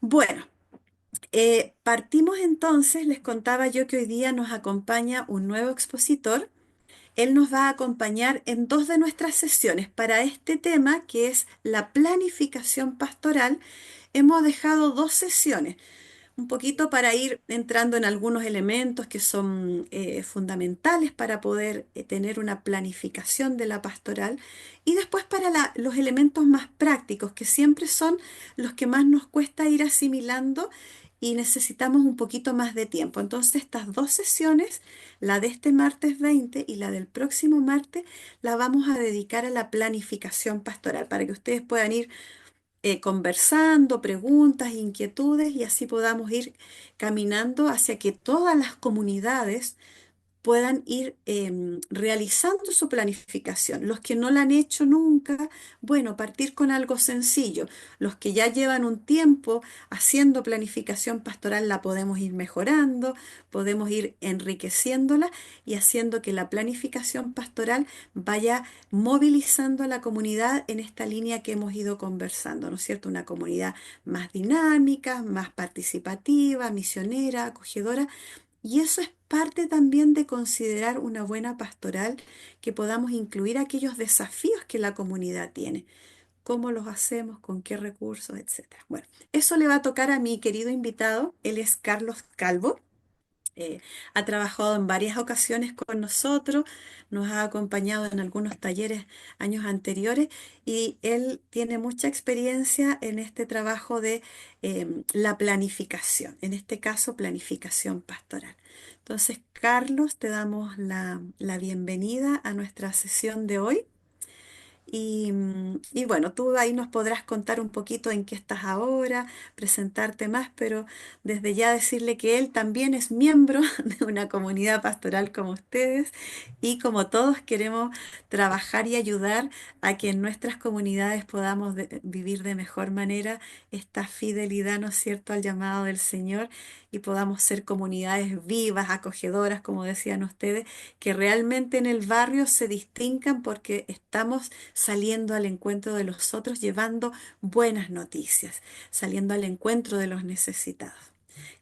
Bueno, partimos entonces, les contaba yo que hoy día nos acompaña un nuevo expositor. Él nos va a acompañar en dos de nuestras sesiones. Para este tema, que es la planificación pastoral, hemos dejado dos sesiones, un poquito para ir entrando en algunos elementos que son fundamentales para poder tener una planificación de la pastoral y después para los elementos más prácticos, que siempre son los que más nos cuesta ir asimilando y necesitamos un poquito más de tiempo. Entonces, estas dos sesiones, la de este martes 20 y la del próximo martes, la vamos a dedicar a la planificación pastoral para que ustedes puedan ir conversando, preguntas, inquietudes y así podamos ir caminando hacia que todas las comunidades puedan ir realizando su planificación. Los que no la han hecho nunca, bueno, partir con algo sencillo. Los que ya llevan un tiempo haciendo planificación pastoral la podemos ir mejorando, podemos ir enriqueciéndola y haciendo que la planificación pastoral vaya movilizando a la comunidad en esta línea que hemos ido conversando, ¿no es cierto? Una comunidad más dinámica, más participativa, misionera, acogedora, y eso es parte también de considerar una buena pastoral, que podamos incluir aquellos desafíos que la comunidad tiene. ¿Cómo los hacemos? ¿Con qué recursos? Etcétera. Bueno, eso le va a tocar a mi querido invitado. Él es Carlos Calvo. Ha trabajado en varias ocasiones con nosotros, nos ha acompañado en algunos talleres años anteriores y él tiene mucha experiencia en este trabajo de la planificación, en este caso planificación pastoral. Entonces, Carlos, te damos la bienvenida a nuestra sesión de hoy. Y bueno, tú ahí nos podrás contar un poquito en qué estás ahora, presentarte más, pero desde ya decirle que él también es miembro de una comunidad pastoral como ustedes y como todos queremos trabajar y ayudar a que en nuestras comunidades podamos vivir de mejor manera esta fidelidad, ¿no es cierto?, al llamado del Señor y podamos ser comunidades vivas, acogedoras, como decían ustedes, que realmente en el barrio se distingan porque estamos saliendo al encuentro de los otros, llevando buenas noticias, saliendo al encuentro de los necesitados.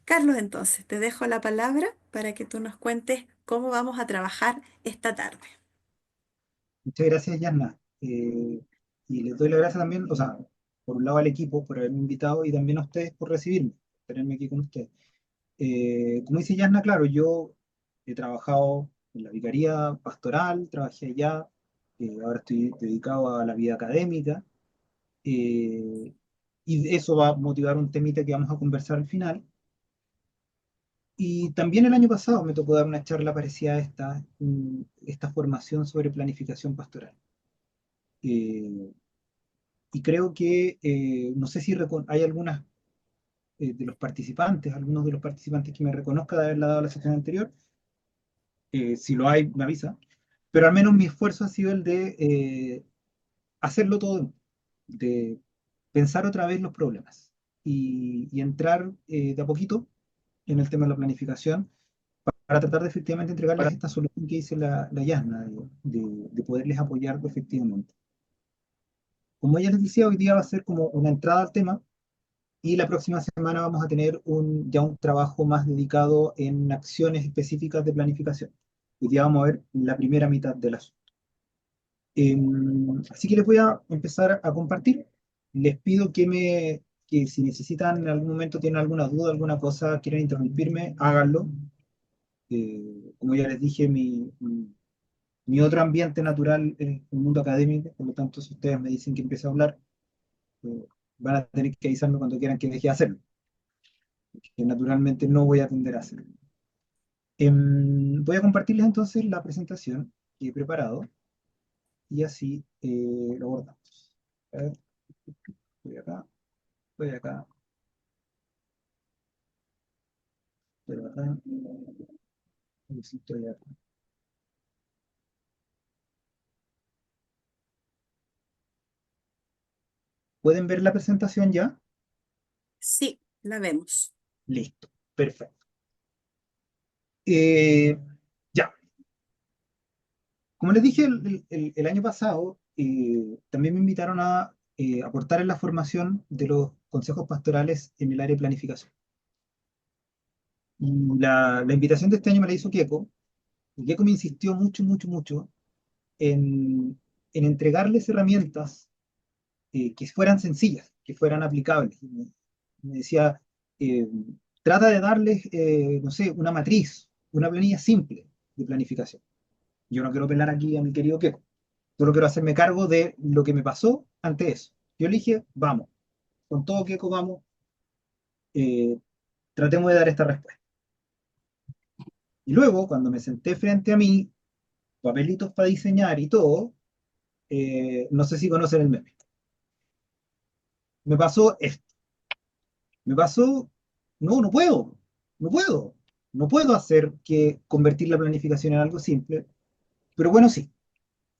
Carlos, entonces, te dejo la palabra para que tú nos cuentes cómo vamos a trabajar esta tarde. Muchas gracias, Yanna. Y les doy las gracias también, o sea, por un lado al equipo por haberme invitado y también a ustedes por recibirme, por tenerme aquí con ustedes. Como dice Yanna, claro, yo he trabajado en la vicaría pastoral, trabajé allá, ahora estoy dedicado a la vida académica, eh, y eso va a motivar un temita que vamos a conversar al final. Y también el año pasado me tocó dar una charla parecida a esta, esta formación sobre planificación pastoral. Eh, y creo que, no sé si hay algunas de los participantes, algunos de los participantes que me reconozca de haberla dado la sesión anterior. Si lo hay, me avisa. Pero al menos mi esfuerzo ha sido el de hacerlo todo, de pensar otra vez los problemas y entrar de a poquito en el tema de la planificación para tratar de efectivamente entregarles esta solución que dice la Yasna, de poderles apoyar efectivamente. Como ya les decía, hoy día va a ser como una entrada al tema. Y la próxima semana vamos a tener ya un trabajo más dedicado en acciones específicas de planificación. Hoy día vamos a ver la primera mitad del asunto. Así que les voy a empezar a compartir. Les pido que si necesitan en algún momento, tienen alguna duda, alguna cosa, quieren interrumpirme, háganlo. Como ya les dije, mi otro ambiente natural es el mundo académico, por lo tanto, si ustedes me dicen que empiece a hablar, eh, van a tener que avisarme cuando quieran que deje de hacerlo, que naturalmente no voy a atender a hacerlo. Voy a compartirles entonces la presentación que he preparado y así lo abordamos. A ver, voy acá, voy acá, voy acá, y sí, estoy acá. ¿Pueden ver la presentación ya? Sí, la vemos. Listo, perfecto. Eh, ya, como les dije el año pasado, también me invitaron a aportar en la formación de los consejos pastorales en el área de planificación. Y la invitación de este año me la hizo Keiko, y Keiko me insistió mucho, mucho, mucho en entregarles herramientas que fueran sencillas, que fueran aplicables. Y me decía, eh, trata de darles, no sé, una matriz, una planilla simple de planificación. Yo no quiero pelar aquí a mi querido Keiko, solo quiero hacerme cargo de lo que me pasó ante eso. Yo le dije, vamos, con todo Keiko, vamos, eh, tratemos de dar esta respuesta. Y luego, cuando me senté frente a mí, papelitos para diseñar y todo, no sé si conocen el meme. Me pasó esto. Me pasó, no, no puedo, no puedo. No puedo hacer que convertir la planificación en algo simple, pero bueno, sí.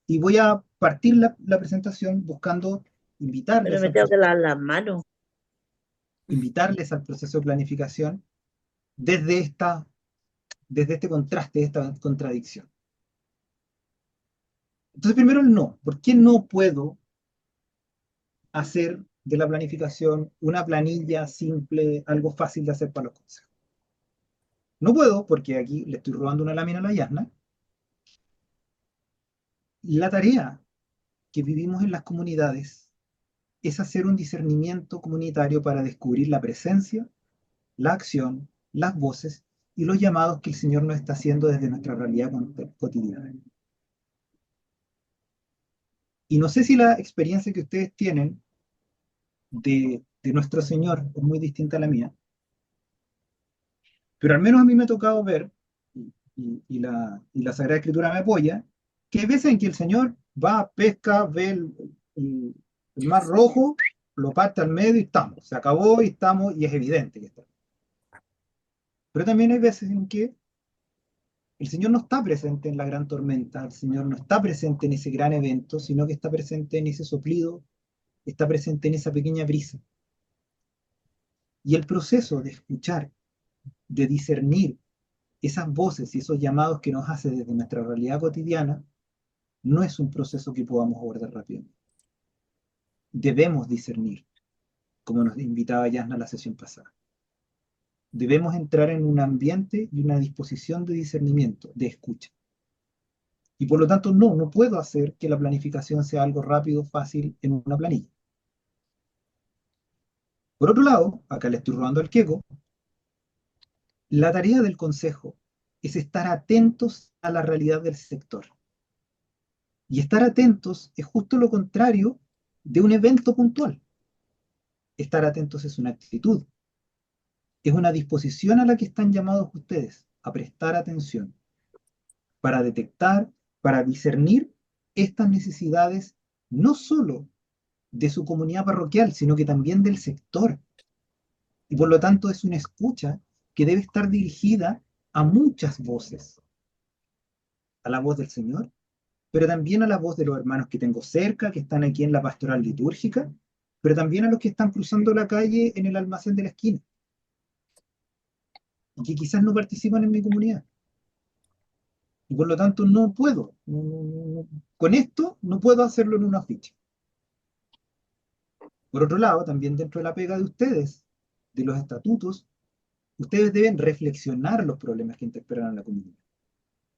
Y voy a partir la presentación buscando Pero invitarles me al, tengo que lavar las manos. invitarles al proceso de planificación desde, desde este contraste, esta contradicción. Entonces, primero el no. ¿Por qué no puedo hacer de la planificación una planilla simple, algo fácil de hacer para los consejos? No puedo porque aquí le estoy robando una lámina a la Yasna. La tarea que vivimos en las comunidades es hacer un discernimiento comunitario para descubrir la presencia, la acción, las voces y los llamados que el Señor nos está haciendo desde nuestra realidad cotidiana. Y no sé si la experiencia que ustedes tienen de nuestro Señor es muy distinta a la mía, pero al menos a mí me ha tocado ver, y la Sagrada Escritura me apoya, que hay veces en que el Señor va, pesca, ve el mar rojo, lo parte al medio y estamos, se acabó y estamos, y es evidente que estamos. Pero también hay veces en que el Señor no está presente en la gran tormenta, el Señor no está presente en ese gran evento, sino que está presente en ese soplido, está presente en esa pequeña brisa. Y el proceso de escuchar, de discernir esas voces y esos llamados que nos hace desde nuestra realidad cotidiana, no es un proceso que podamos abordar rápidamente. Debemos discernir, como nos invitaba Yasna la sesión pasada. Debemos entrar en un ambiente y una disposición de discernimiento, de escucha. Y por lo tanto, no puedo hacer que la planificación sea algo rápido, fácil en una planilla. Por otro lado, acá le estoy robando al queco, la tarea del consejo es estar atentos a la realidad del sector. Y estar atentos es justo lo contrario de un evento puntual. Estar atentos es una actitud, es una disposición a la que están llamados ustedes, a prestar atención, para detectar, para discernir estas necesidades, no solo de su comunidad parroquial, sino que también del sector. Y por lo tanto es una escucha que debe estar dirigida a muchas voces, a la voz del Señor, pero también a la voz de los hermanos que tengo cerca, que están aquí en la pastoral litúrgica, pero también a los que están cruzando la calle en el almacén de la esquina, y que quizás no participan en mi comunidad. Y por lo tanto no puedo, con esto no puedo hacerlo en una ficha. Por otro lado, también dentro de la pega de ustedes, de los estatutos, ustedes deben reflexionar los problemas que interpelan a la comunidad.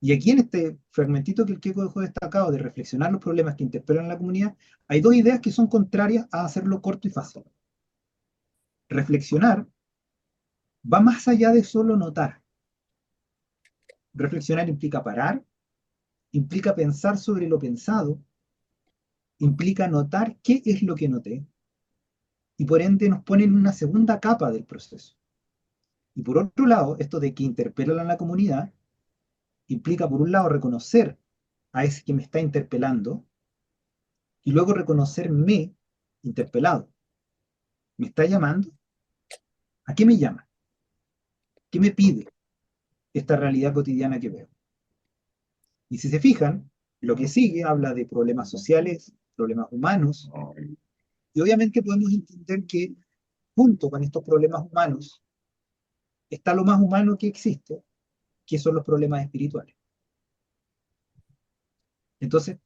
Y aquí en este fragmentito que el Keiko dejó destacado de reflexionar los problemas que interpelan a la comunidad, hay dos ideas que son contrarias a hacerlo corto y fácil. Reflexionar va más allá de solo notar. Reflexionar implica parar, implica pensar sobre lo pensado, implica notar qué es lo que noté, y por ende nos pone en una segunda capa del proceso. Y por otro lado, esto de que interpelan a la comunidad implica, por un lado, reconocer a ese que me está interpelando y luego reconocerme interpelado. ¿Me está llamando? ¿A qué me llama? ¿Qué me pide esta realidad cotidiana que veo? Y si se fijan, lo que sigue habla de problemas sociales, problemas humanos, y obviamente podemos entender que junto con estos problemas humanos está lo más humano que existe, que son los problemas espirituales. Entonces,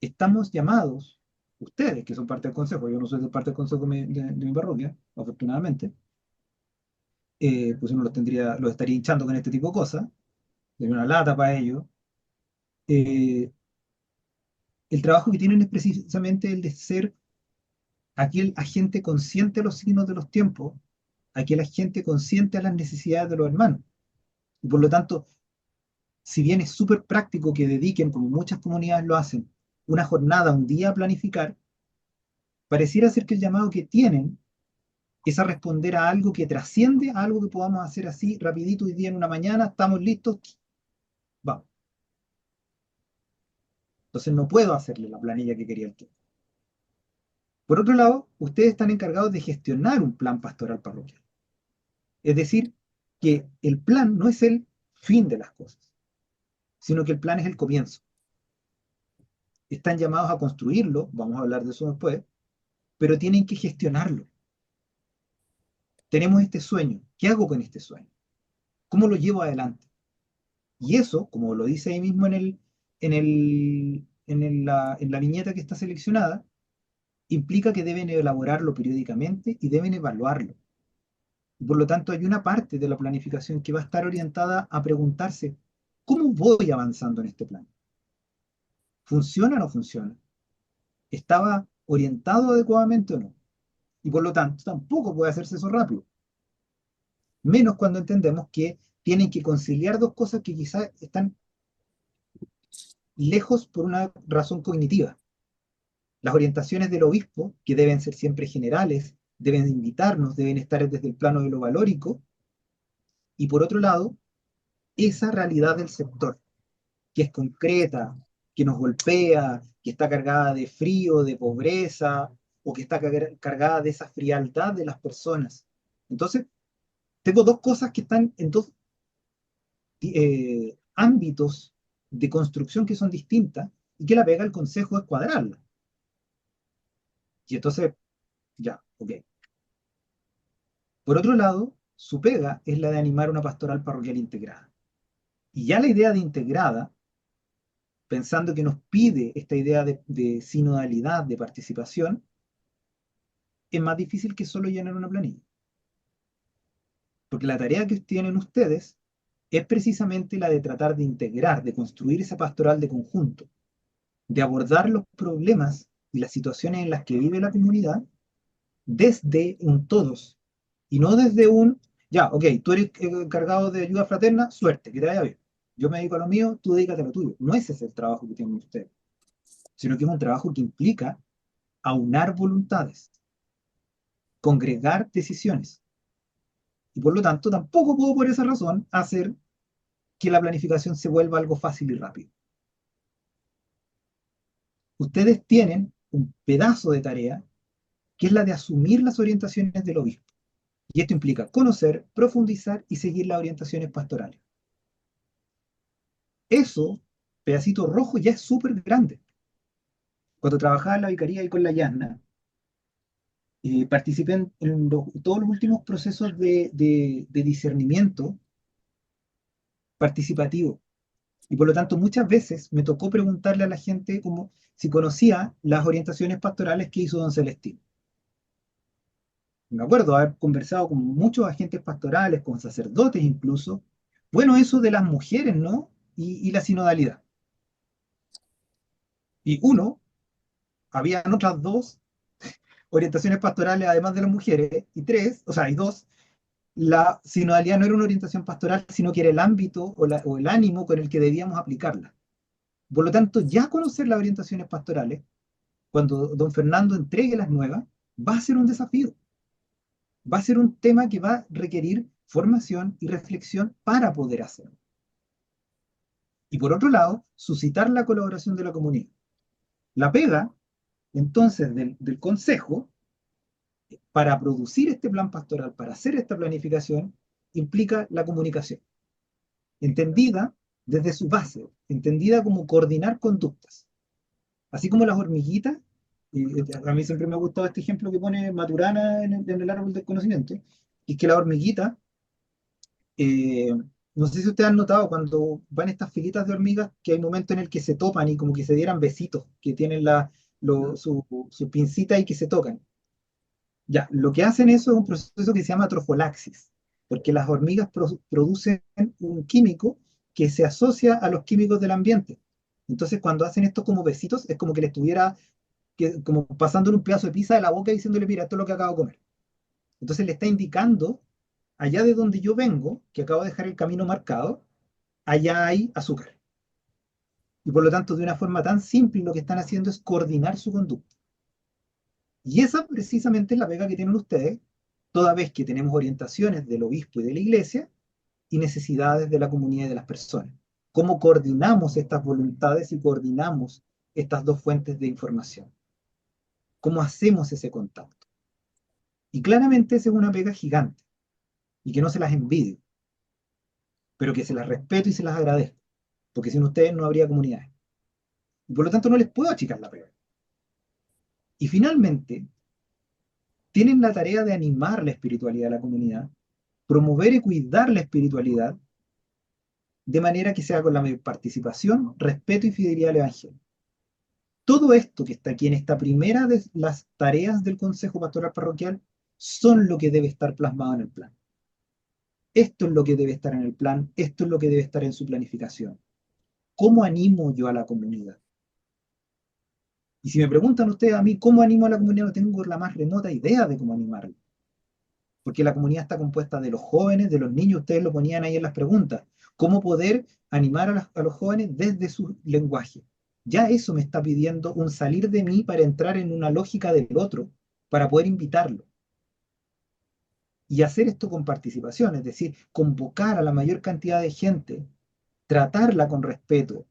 estamos llamados ustedes, que son parte del consejo, yo no soy de parte del consejo de mi parroquia, afortunadamente, pues uno los estaría hinchando con este tipo de cosas, de una lata para ellos. Eh, el trabajo que tienen es precisamente el de ser aquel agente consciente a los signos de los tiempos, aquel agente consciente a las necesidades de los hermanos. Y por lo tanto, si bien es súper práctico que dediquen, como muchas comunidades lo hacen, una jornada, un día a planificar, pareciera ser que el llamado que tienen es a responder a algo que trasciende a algo que podamos hacer así, rapidito, hoy día en una mañana, estamos listos, vamos. Entonces no puedo hacerle la planilla que quería el tiempo. Por otro lado, ustedes están encargados de gestionar un plan pastoral parroquial. Es decir, que el plan no es el fin de las cosas, sino que el plan es el comienzo. Están llamados a construirlo, vamos a hablar de eso después, pero tienen que gestionarlo. Tenemos este sueño, ¿qué hago con este sueño? ¿Cómo lo llevo adelante? Y eso, como lo dice ahí mismo en la viñeta que está seleccionada, implica que deben elaborarlo periódicamente y deben evaluarlo. Y por lo tanto, hay una parte de la planificación que va a estar orientada a preguntarse, ¿cómo voy avanzando en este plan? ¿Funciona o no funciona? ¿Estaba orientado adecuadamente o no? Y por lo tanto, tampoco puede hacerse eso rápido. Menos cuando entendemos que tienen que conciliar dos cosas que quizás están lejos por una razón cognitiva. Las orientaciones del obispo, que deben ser siempre generales, deben invitarnos, deben estar desde el plano de lo valórico, y por otro lado, esa realidad del sector, que es concreta, que nos golpea, que está cargada de frío, de pobreza, o que está cargada de esa frialdad de las personas. Entonces, tengo dos cosas que están en dos ámbitos de construcción que son distintas y que la pega el consejo es cuadrarla. Y entonces, ya, ok. Por otro lado, su pega es la de animar una pastoral parroquial integrada. Y ya la idea de integrada, pensando que nos pide esta idea de sinodalidad, de participación, es más difícil que solo llenar una planilla. Porque la tarea que tienen ustedes es precisamente la de tratar de integrar, de construir esa pastoral de conjunto, de abordar los problemas y las situaciones en las que vive la comunidad desde un todos y no desde un, ya, ok, tú eres encargado de ayuda fraterna, suerte, que te vaya bien. Yo me dedico a lo mío, tú dedícate a lo tuyo. No ese es el trabajo que tienen ustedes, sino que es un trabajo que implica aunar voluntades, congregar decisiones. Y por lo tanto, tampoco puedo por esa razón hacer que la planificación se vuelva algo fácil y rápido. Ustedes tienen un pedazo de tarea que es la de asumir las orientaciones del obispo. Y esto implica conocer, profundizar y seguir las orientaciones pastorales. Eso, pedacito rojo, ya es súper grande. Cuando trabajaba en la vicaría y con la Yasna, participé en todos los últimos procesos de discernimiento participativo. Y por lo tanto, muchas veces me tocó preguntarle a la gente como si conocía las orientaciones pastorales que hizo don Celestino. Me acuerdo haber conversado con muchos agentes pastorales, con sacerdotes incluso. Bueno, eso de las mujeres, ¿no? Y la sinodalidad. Y uno, habían otras dos orientaciones pastorales además de las mujeres, y tres, o sea, y dos, la sinodalidad no era una orientación pastoral, sino que era el ámbito o el ánimo con el que debíamos aplicarla. Por lo tanto, ya conocer las orientaciones pastorales, cuando don Fernando entregue las nuevas, va a ser un desafío. Va a ser un tema que va a requerir formación y reflexión para poder hacerlo. Y por otro lado, suscitar la colaboración de la comunidad. La pega, entonces, del consejo para producir este plan pastoral, para hacer esta planificación, implica la comunicación, entendida desde su base, entendida como coordinar conductas. Así como las hormiguitas, y a mí siempre me ha gustado este ejemplo que pone Maturana en el árbol del conocimiento, y es que la hormiguita, eh, no sé si ustedes han notado cuando van estas filitas de hormigas, que hay momentos en el que se topan y como que se dieran besitos, que tienen su pincita y que se tocan. Ya, lo que hacen eso es un proceso que se llama trofolaxis, porque las hormigas producen un químico que se asocia a los químicos del ambiente. Entonces, cuando hacen esto como besitos, es como que le estuviera como pasándole un pedazo de pizza de la boca y diciéndole, mira, esto es lo que acabo de comer. Entonces le está indicando, allá de donde yo vengo, que acabo de dejar el camino marcado, allá hay azúcar. Y por lo tanto, de una forma tan simple, lo que están haciendo es coordinar su conducta. Y esa precisamente es la pega que tienen ustedes, toda vez que tenemos orientaciones del obispo y de la iglesia y necesidades de la comunidad y de las personas. ¿Cómo coordinamos estas voluntades y coordinamos estas dos fuentes de información? ¿Cómo hacemos ese contacto? Y claramente esa es una pega gigante y que no se las envidio, pero que se las respeto y se las agradezco, porque sin ustedes no habría comunidades. Y por lo tanto no les puedo achicar la pega. Y finalmente, tienen la tarea de animar la espiritualidad de la comunidad, promover y cuidar la espiritualidad de manera que sea con la mayor participación, respeto y fidelidad al Evangelio. Todo esto que está aquí en esta primera de las tareas del Consejo Pastoral Parroquial son lo que debe estar plasmado en el plan. Esto es lo que debe estar en el plan, esto es lo que debe estar en su planificación. ¿Cómo animo yo a la comunidad? Y si me preguntan ustedes a mí cómo animo a la comunidad, no tengo la más remota idea de cómo animarla. Porque la comunidad está compuesta de los jóvenes, de los niños, ustedes lo ponían ahí en las preguntas. ¿Cómo poder animar a los jóvenes desde su lenguaje? Ya eso me está pidiendo un salir de mí para entrar en una lógica del otro, para poder invitarlo. Y hacer esto con participación, es decir, convocar a la mayor cantidad de gente, tratarla con respeto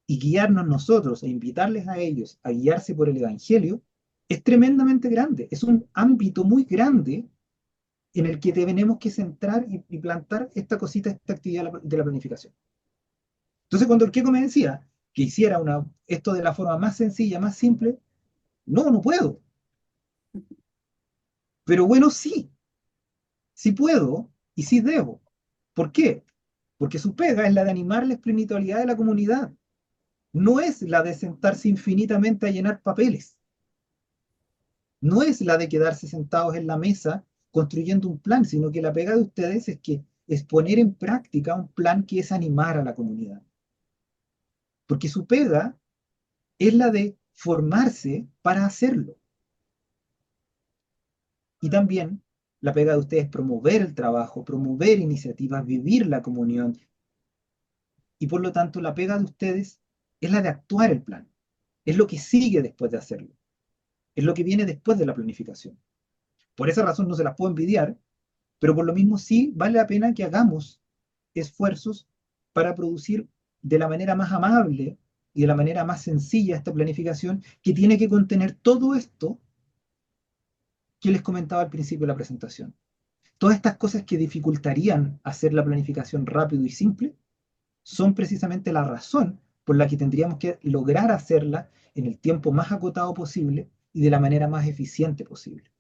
y guiarnos nosotros e invitarles a ellos a guiarse por el Evangelio, es tremendamente grande. Es un ámbito muy grande en el que tenemos que centrar y plantar esta cosita, esta actividad de la planificación. Entonces, cuando el Keiko me decía que hiciera esto de la forma más sencilla, más simple, no, no puedo. Pero bueno, sí, sí puedo y sí debo. ¿Por qué? Porque su pega es la de animar la espiritualidad de la comunidad, no es la de sentarse infinitamente a llenar papeles, no es la de quedarse sentados en la mesa construyendo un plan, sino que la pega de ustedes es poner en práctica un plan que es animar a la comunidad. Porque su pega es la de formarse para hacerlo. Y también la pega de ustedes es promover el trabajo, promover iniciativas, vivir la comunión. Y por lo tanto, la pega de ustedes es la de actuar el plan. Es lo que sigue después de hacerlo. Es lo que viene después de la planificación. Por esa razón no se las puedo envidiar, pero por lo mismo sí vale la pena que hagamos esfuerzos para producir de la manera más amable y de la manera más sencilla esta planificación que tiene que contener todo esto que les comentaba al principio de la presentación. Todas estas cosas que dificultarían hacer la planificación rápido y simple son precisamente la razón por la que tendríamos que lograr hacerla en el tiempo más acotado posible y de la manera más eficiente posible.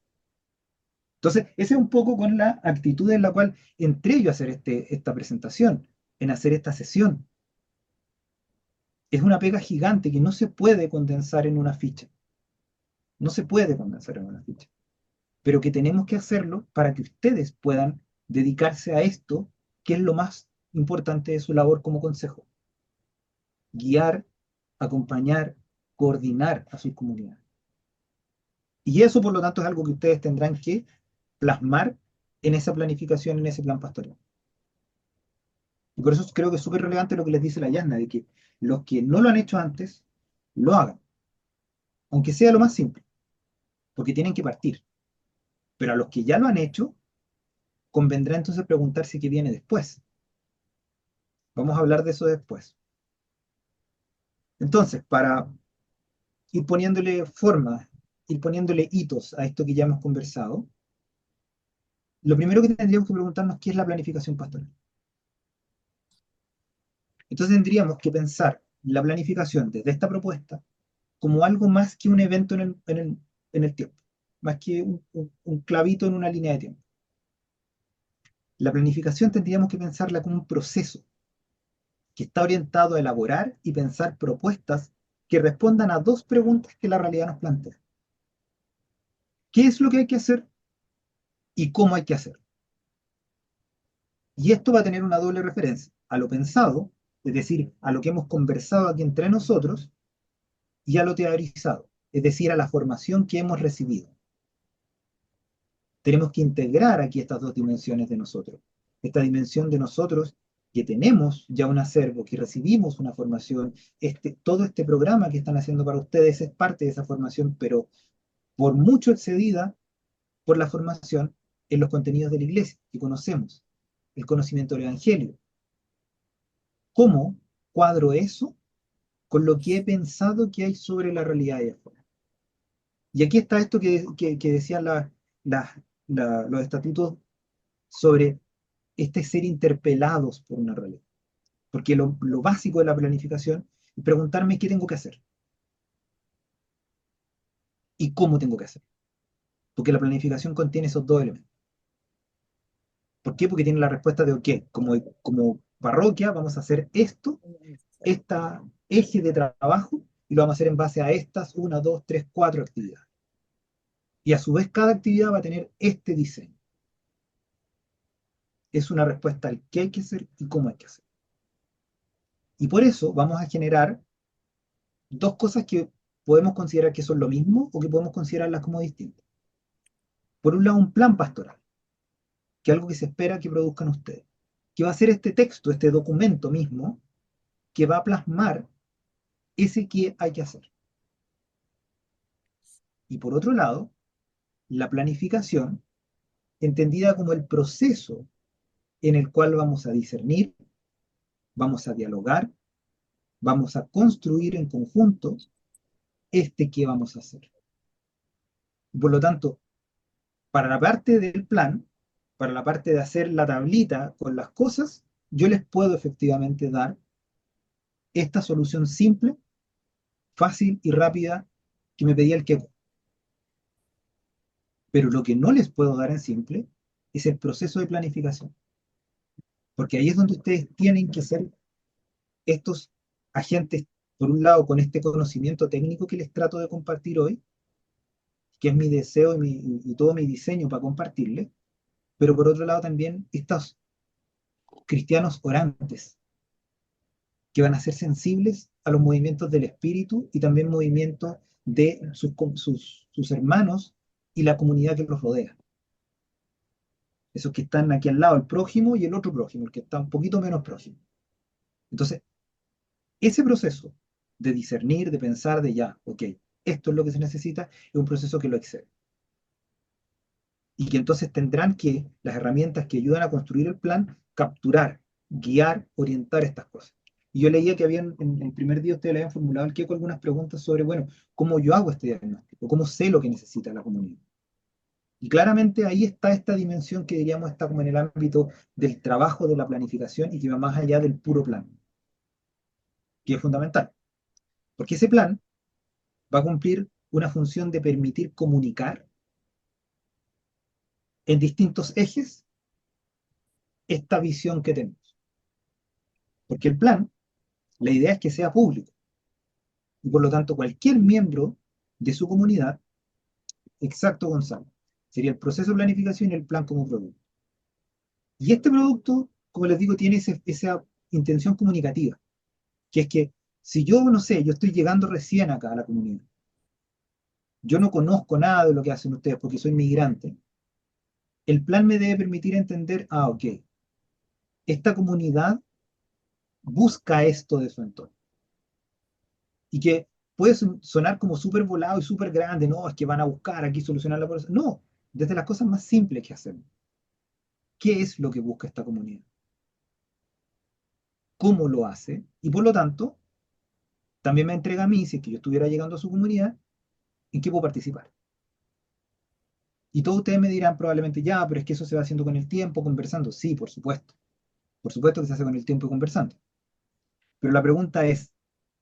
Entonces, ese es un poco con la actitud en la cual entré yo a hacer esta presentación, en hacer esta sesión. Es una pega gigante que no se puede condensar en una ficha. No se puede condensar en una ficha. Pero que tenemos que hacerlo para que ustedes puedan dedicarse a esto, que es lo más importante de su labor como consejo. Guiar, acompañar, coordinar a sus comunidades. Y eso, por lo tanto, es algo que ustedes tendrán que plasmar en esa planificación, en ese plan pastoral. Y por eso creo que es súper relevante lo que les dice la Yasna, de que los que no lo han hecho antes, lo hagan, aunque sea lo más simple, porque tienen que partir. Pero a los que ya lo han hecho, convendrá entonces preguntarse qué viene después. Vamos a hablar de eso después. Entonces, para ir poniéndole forma, ir poniéndole hitos a esto que ya hemos conversado, lo primero que tendríamos que preguntarnos es qué es la planificación pastoral. Entonces tendríamos que pensar la planificación desde esta propuesta como algo más que un evento en el tiempo, más que un clavito en una línea de tiempo. La planificación tendríamos que pensarla como un proceso que está orientado a elaborar y pensar propuestas que respondan a dos preguntas que la realidad nos plantea. ¿Qué es lo que hay que hacer y cómo hay que hacer? Y esto va a tener una doble referencia a lo pensado, es decir, a lo que hemos conversado aquí entre nosotros, y a lo teorizado, es decir, a la formación que hemos recibido. Tenemos que integrar aquí estas dos dimensiones de nosotros. Esta dimensión de nosotros que tenemos ya un acervo, que recibimos una formación, todo este programa que están haciendo para ustedes es parte de esa formación, pero por mucho excedida por la formación en los contenidos de la iglesia que conocemos, el conocimiento del Evangelio. ¿Cómo cuadro eso con lo que he pensado que hay sobre la realidad de afuera? Y aquí está esto que decían los estatutos sobre ser interpelados por una realidad. Porque lo básico de la planificación es preguntarme qué tengo que hacer y cómo tengo que hacer. Porque la planificación contiene esos dos elementos. ¿Por qué? Porque tiene la respuesta de, ok, como parroquia vamos a hacer esto, esta eje de trabajo, y lo vamos a hacer en base a estas, una, dos, tres, cuatro actividades. Y a su vez cada actividad va a tener este diseño. Es una respuesta al qué hay que hacer y cómo hay que hacer. Y por eso vamos a generar dos cosas que podemos considerar que son lo mismo o que podemos considerarlas como distintas. Por un lado, un plan pastoral, que es algo que se espera que produzcan ustedes, que va a ser este texto, este documento mismo, que va a plasmar ese que hay que hacer. Y por otro lado, la planificación, entendida como el proceso en el cual vamos a discernir, vamos a dialogar, vamos a construir en conjunto que vamos a hacer. Por lo tanto, para la parte del plan, para la parte de hacer la tablita con las cosas, yo les puedo efectivamente dar esta solución simple, fácil y rápida que me pedía el queco. Pero lo que no les puedo dar en simple es el proceso de planificación. Porque ahí es donde ustedes tienen que ser estos agentes, por un lado, con este conocimiento técnico que les trato de compartir hoy, que es mi deseo y todo mi diseño para compartirles, pero por otro lado también estos cristianos orantes, que van a ser sensibles a los movimientos del espíritu y también movimientos de sus hermanos y la comunidad que los rodea. Esos que están aquí al lado, el prójimo y el otro prójimo, el que está un poquito menos próximo. Entonces, ese proceso de discernir, de pensar, de ya, ok, esto es lo que se necesita, es un proceso que lo excede. Y que entonces tendrán que, las herramientas que ayudan a construir el plan, capturar, guiar, orientar estas cosas. Y yo leía que habían, en el primer día ustedes le habían formulado al Kiko algunas preguntas sobre, bueno, ¿cómo yo hago este diagnóstico? ¿Cómo sé lo que necesita la comunidad? Y claramente ahí está esta dimensión que diríamos está como en el ámbito del trabajo de la planificación y que va más allá del puro plan, que es fundamental. Porque ese plan va a cumplir una función de permitir comunicar en distintos ejes esta visión que tenemos. Porque el plan, la idea es que sea público y por lo tanto cualquier miembro de su comunidad, exacto Gonzalo, sería el proceso de planificación y el plan como producto. Y este producto, como les digo, tiene esa intención comunicativa, que es que si yo, no sé, yo estoy llegando recién acá a la comunidad, yo no conozco nada de lo que hacen ustedes porque soy migrante, el plan me debe permitir entender, ok, esta comunidad busca esto de su entorno. Y que puede sonar como súper volado y súper grande, no, es que van a buscar aquí solucionar la cosa. No, desde las cosas más simples que hacemos. ¿Qué es lo que busca esta comunidad? ¿Cómo lo hace? Y por lo tanto, también me entrega a mí, si es que yo estuviera llegando a su comunidad, ¿en qué puedo participar? Y todos ustedes me dirán probablemente, ya, pero es que eso se va haciendo con el tiempo, conversando. Sí, por supuesto. Por supuesto que se hace con el tiempo y conversando. Pero la pregunta es,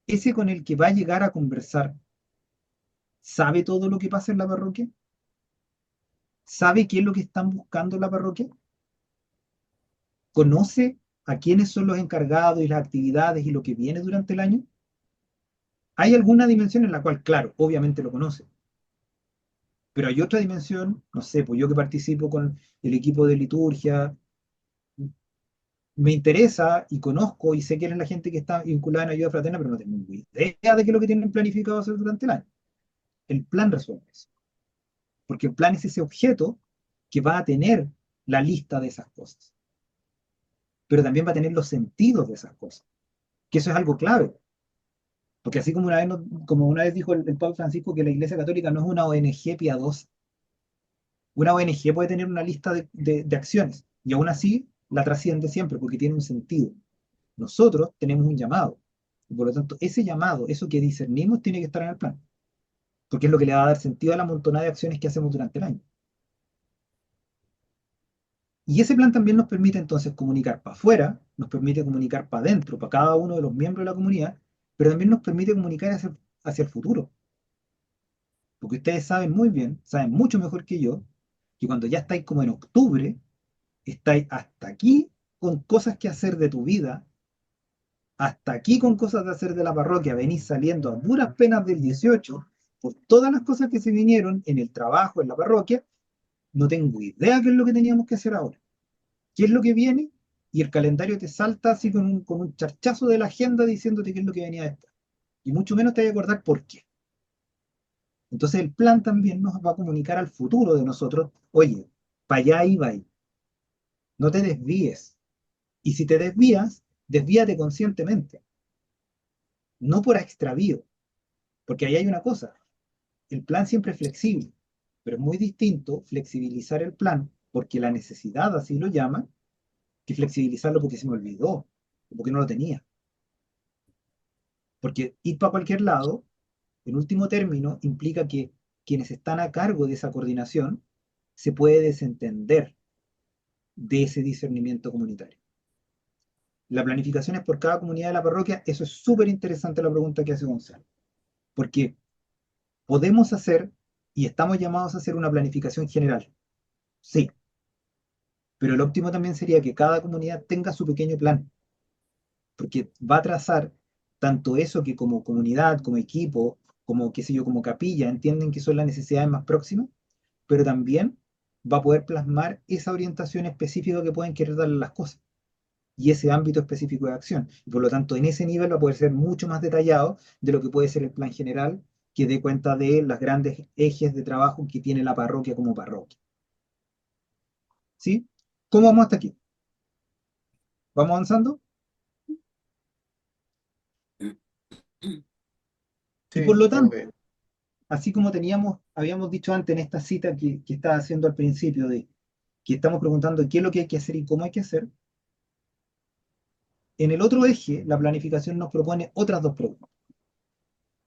¿ese con el que va a llegar a conversar sabe todo lo que pasa en la parroquia? ¿Sabe qué es lo que están buscando en la parroquia? ¿Conoce a quiénes son los encargados y las actividades y lo que viene durante el año? Hay alguna dimensión en la cual, claro, obviamente lo conoce, pero hay otra dimensión, no sé, pues yo que participo con el equipo de liturgia, me interesa y conozco y sé quién es la gente que está vinculada en ayuda fraterna, pero no tengo ni idea de qué es lo que tienen planificado hacer durante el año. El plan resuelve eso, porque el plan es ese objeto que va a tener la lista de esas cosas, pero también va a tener los sentidos de esas cosas, que eso es algo clave, porque así como una vez, como una vez dijo el Papa Francisco que la Iglesia Católica no es una ONG piadosa, una ONG puede tener una lista de acciones y aún así la trasciende siempre porque tiene un sentido. Nosotros tenemos un llamado. Y por lo tanto, ese llamado, eso que discernimos, tiene que estar en el plan, porque es lo que le va a dar sentido a la montonada de acciones que hacemos durante el año. Y ese plan también nos permite entonces comunicar para afuera, nos permite comunicar para adentro, para cada uno de los miembros de la comunidad, pero también nos permite comunicar hacia el futuro. Porque ustedes saben muy bien, saben mucho mejor que yo, que cuando ya estáis como en octubre, estáis hasta aquí con cosas que hacer de tu vida, hasta aquí con cosas de hacer de la parroquia, venís saliendo a duras penas del 18 por todas las cosas que se vinieron en el trabajo, en la parroquia, no tengo idea qué es lo que teníamos que hacer ahora. ¿Qué es lo que viene? Y el calendario te salta así con un charchazo de la agenda diciéndote qué es lo que venía a estar. Y mucho menos te vas a acordar por qué. Entonces el plan también nos va a comunicar al futuro de nosotros, oye, para allá iba ahí, no te desvíes. Y si te desvías, desvíate conscientemente, no por extravío, porque ahí hay una cosa, el plan siempre es flexible, pero es muy distinto flexibilizar el plan porque la necesidad así lo llama, que flexibilizarlo porque se me olvidó, o porque no lo tenía. Porque ir para cualquier lado, en último término, implica que quienes están a cargo de esa coordinación se puede desentender de ese discernimiento comunitario. La planificación es por cada comunidad de la parroquia. Eso es súper interesante la pregunta que hace Gonzalo, porque podemos hacer y estamos llamados a hacer una planificación general, sí, pero el óptimo también sería que cada comunidad tenga su pequeño plan, porque va a trazar tanto eso que como comunidad, como equipo, como qué sé yo, como capilla, entienden que son las necesidades más próximas, pero también va a poder plasmar esa orientación específica que pueden querer darle las cosas y ese ámbito específico de acción. Y por lo tanto, en ese nivel va a poder ser mucho más detallado de lo que puede ser el plan general, que dé cuenta de los grandes ejes de trabajo que tiene la parroquia como parroquia. ¿Sí? ¿Cómo vamos hasta aquí? ¿Vamos avanzando? Y por Sí, lo vamos tanto, bien. así como habíamos dicho antes en esta cita que estaba haciendo al principio, de que estamos preguntando qué es lo que hay que hacer y cómo hay que hacer, en el otro eje, la planificación nos propone otras dos preguntas,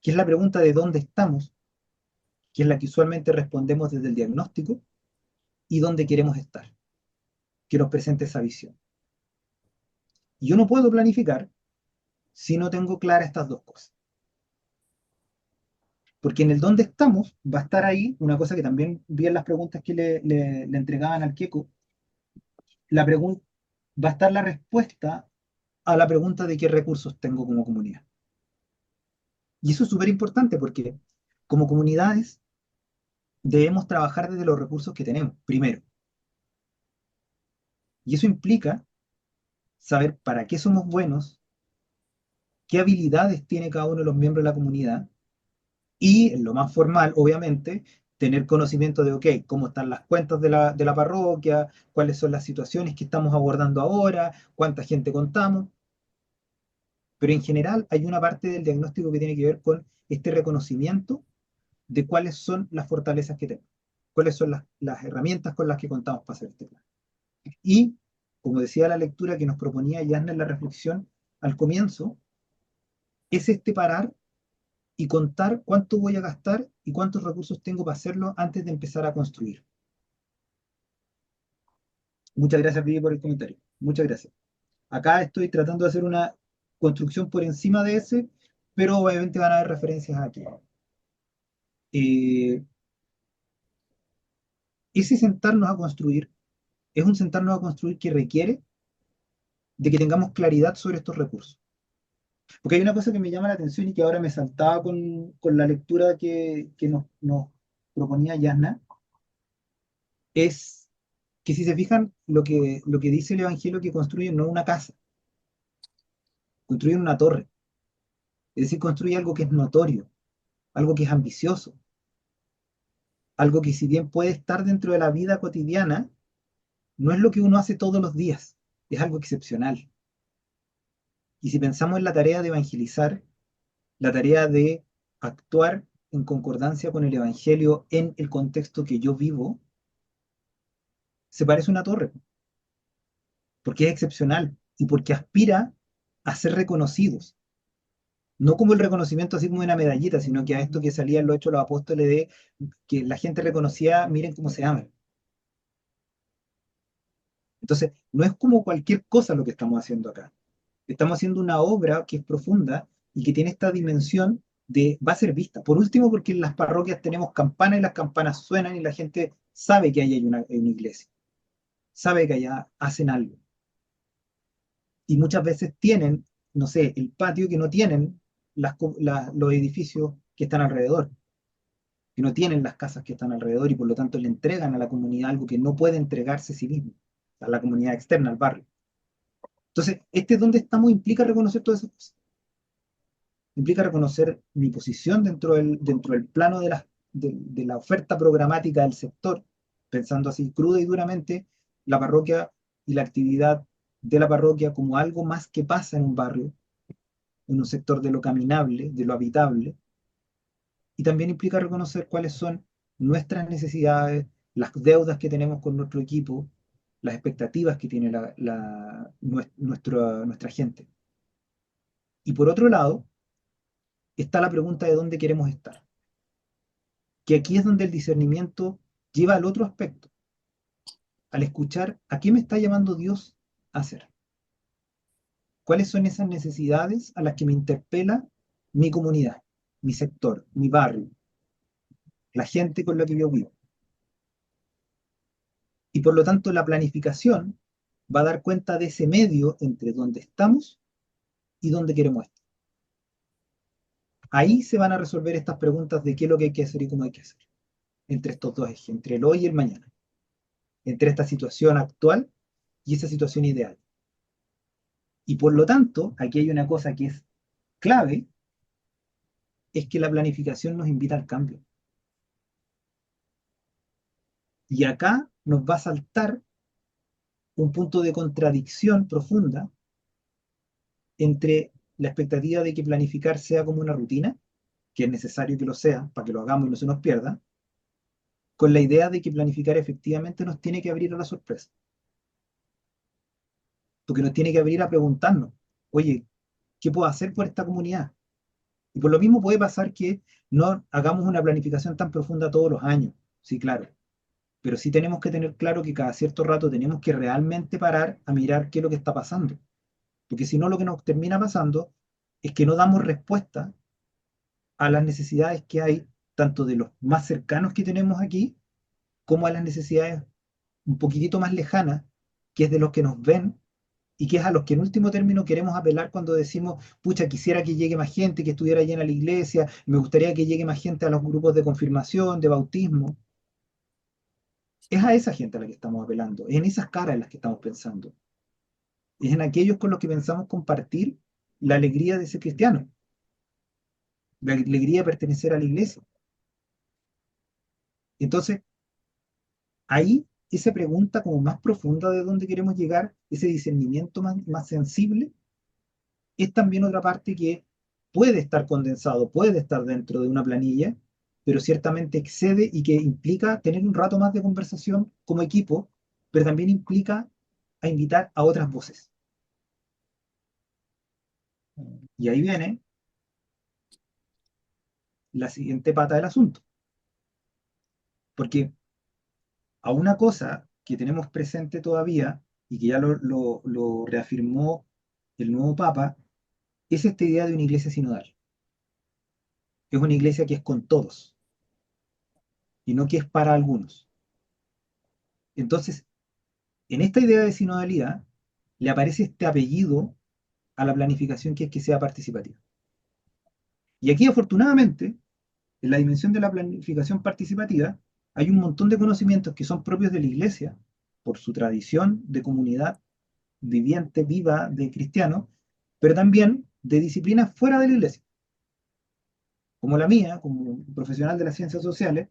que es la pregunta de dónde estamos, que es la que usualmente respondemos desde el diagnóstico, y dónde queremos estar, que nos presente esa visión. Y yo no puedo planificar si no tengo claras estas dos cosas. Porque en el dónde estamos va a estar ahí una cosa que también vi en las preguntas que le entregaban al Queco. La pregunta va a estar la respuesta a la pregunta de qué recursos tengo como comunidad. Y eso es súper importante porque como comunidades debemos trabajar desde los recursos que tenemos, primero. Y eso implica saber para qué somos buenos, qué habilidades tiene cada uno de los miembros de la comunidad y, en lo más formal, obviamente, tener conocimiento de, ok, cómo están las cuentas de la parroquia, cuáles son las situaciones que estamos abordando ahora, cuánta gente contamos. Pero en general hay una parte del diagnóstico que tiene que ver con este reconocimiento de cuáles son las fortalezas que tenemos, cuáles son las herramientas con las que contamos para hacer este plan. Y, como decía la lectura que nos proponía Yasna en la reflexión al comienzo, es este parar y contar cuánto voy a gastar y cuántos recursos tengo para hacerlo antes de empezar a construir. Muchas gracias, Vivi, por el comentario. Muchas gracias. Acá estoy tratando de hacer una construcción por encima de ese, pero obviamente van a haber referencias aquí. Eh, ese sentarnos a construir es un sentarnos a construir que requiere de que tengamos claridad sobre estos recursos. Porque hay una cosa que me llama la atención y que ahora me saltaba con la lectura que nos proponía Yasna, es que si se fijan, lo que dice el Evangelio que construyen no es una casa, construyen una torre. Es decir, construye algo que es notorio, algo que es ambicioso, algo que si bien puede estar dentro de la vida cotidiana, no es lo que uno hace todos los días, es algo excepcional. Y si pensamos en la tarea de evangelizar, la tarea de actuar en concordancia con el Evangelio en el contexto que yo vivo, se parece a una torre, porque es excepcional y porque aspira a ser reconocidos. No como el reconocimiento así como una medallita, sino que a esto que salían los hechos de los apóstoles de que la gente reconocía, miren cómo se aman. Entonces, no es como cualquier cosa lo que estamos haciendo acá. Estamos haciendo una obra que es profunda y que tiene esta dimensión de, va a ser vista. Por último, porque en las parroquias tenemos campanas y las campanas suenan y la gente sabe que ahí hay una iglesia, sabe que allá hacen algo. Y muchas veces tienen, no sé, el patio que no tienen los edificios que están alrededor, que no tienen las casas que están alrededor y por lo tanto le entregan a la comunidad algo que no puede entregarse a sí mismo, a la comunidad externa, al barrio. Entonces, este donde estamos implica reconocer todas esas cosas. Implica reconocer mi posición dentro del plano de la oferta programática del sector, pensando así cruda y duramente la parroquia y la actividad de la parroquia como algo más que pasa en un barrio, en un sector de lo caminable, de lo habitable, y también implica reconocer cuáles son nuestras necesidades, las deudas que tenemos con nuestro equipo, las expectativas que tiene nuestra gente. Y por otro lado, está la pregunta de dónde queremos estar, que aquí es donde el discernimiento lleva al otro aspecto, al escuchar a qué me está llamando Dios a hacer. ¿Cuáles son esas necesidades a las que me interpela mi comunidad, mi sector, mi barrio, la gente con la que yo vivo? Y por lo tanto la planificación va a dar cuenta de ese medio entre donde estamos y donde queremos estar. Ahí se van a resolver estas preguntas de qué es lo que hay que hacer y cómo hay que hacer, entre estos dos ejes, entre el hoy y el mañana, entre esta situación actual y esa situación ideal. Y por lo tanto, aquí hay una cosa que es clave, es que la planificación nos invita al cambio. Y acá nos va a saltar un punto de contradicción profunda entre la expectativa de que planificar sea como una rutina, que es necesario que lo sea para que lo hagamos y no se nos pierda, con la idea de que planificar efectivamente nos tiene que abrir a la sorpresa, porque nos tiene que abrir a preguntarnos, oye, ¿qué puedo hacer por esta comunidad? Y por lo mismo puede pasar que no hagamos una planificación tan profunda todos los años, sí, claro, pero sí tenemos que tener claro que cada cierto rato tenemos que realmente parar a mirar qué es lo que está pasando, porque si no lo que nos termina pasando es que no damos respuesta a las necesidades que hay, tanto de los más cercanos que tenemos aquí, como a las necesidades un poquitito más lejanas, que es de los que nos ven y que es a los que en último término queremos apelar cuando decimos, pucha, quisiera que llegue más gente, que estuviera llena la iglesia, me gustaría que llegue más gente a los grupos de confirmación, de bautismo. Es a esa gente a la que estamos apelando, es en esas caras en las que estamos pensando, es en aquellos con los que pensamos compartir la alegría de ser cristiano, la alegría de pertenecer a la iglesia. Entonces, ahí esa pregunta como más profunda de dónde queremos llegar, ese discernimiento más sensible, es también otra parte que puede estar condensado, puede estar dentro de una planilla, pero ciertamente excede y que implica tener un rato más de conversación como equipo, pero también implica a invitar a otras voces. Y ahí viene la siguiente pata del asunto, porque a una cosa que tenemos presente todavía y que ya lo reafirmó el nuevo Papa, es esta idea de una iglesia sinodal. Es una iglesia que es con todos y no que es para algunos. Entonces, en esta idea de sinodalidad le aparece este apellido a la planificación que es que sea participativa. Y aquí, afortunadamente, en la dimensión de la planificación participativa, hay un montón de conocimientos que son propios de la Iglesia, por su tradición de comunidad viviente, viva, de cristianos, pero también de disciplinas fuera de la Iglesia, como la mía, como profesional de las ciencias sociales,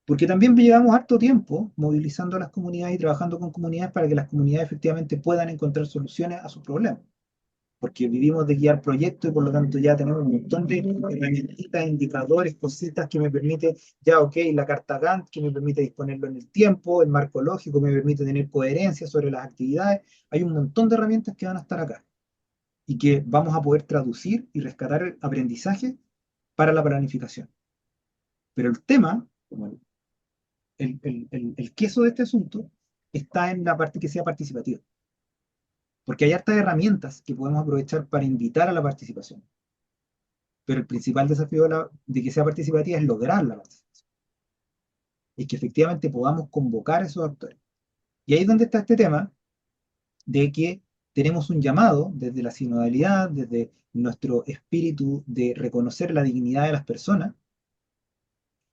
porque también llevamos harto tiempo movilizando a las comunidades y trabajando con comunidades para que las comunidades efectivamente puedan encontrar soluciones a sus problemas, porque vivimos de guiar proyectos y por lo tanto ya tenemos un montón de herramientas, indicadores, cositas que me permite, ya ok, la carta Gantt que me permite disponerlo en el tiempo, el marco lógico me permite tener coherencia sobre las actividades, hay un montón de herramientas que van a estar acá y que vamos a poder traducir y rescatar el aprendizaje para la planificación. Pero el tema, como el queso de este asunto, está en la parte que sea participativa, porque hay hartas herramientas que podemos aprovechar para invitar a la participación. Pero el principal desafío de que sea participativa es lograr la participación, es que efectivamente podamos convocar a esos actores. Y ahí es donde está este tema de que tenemos un llamado desde la sinodalidad, desde nuestro espíritu de reconocer la dignidad de las personas,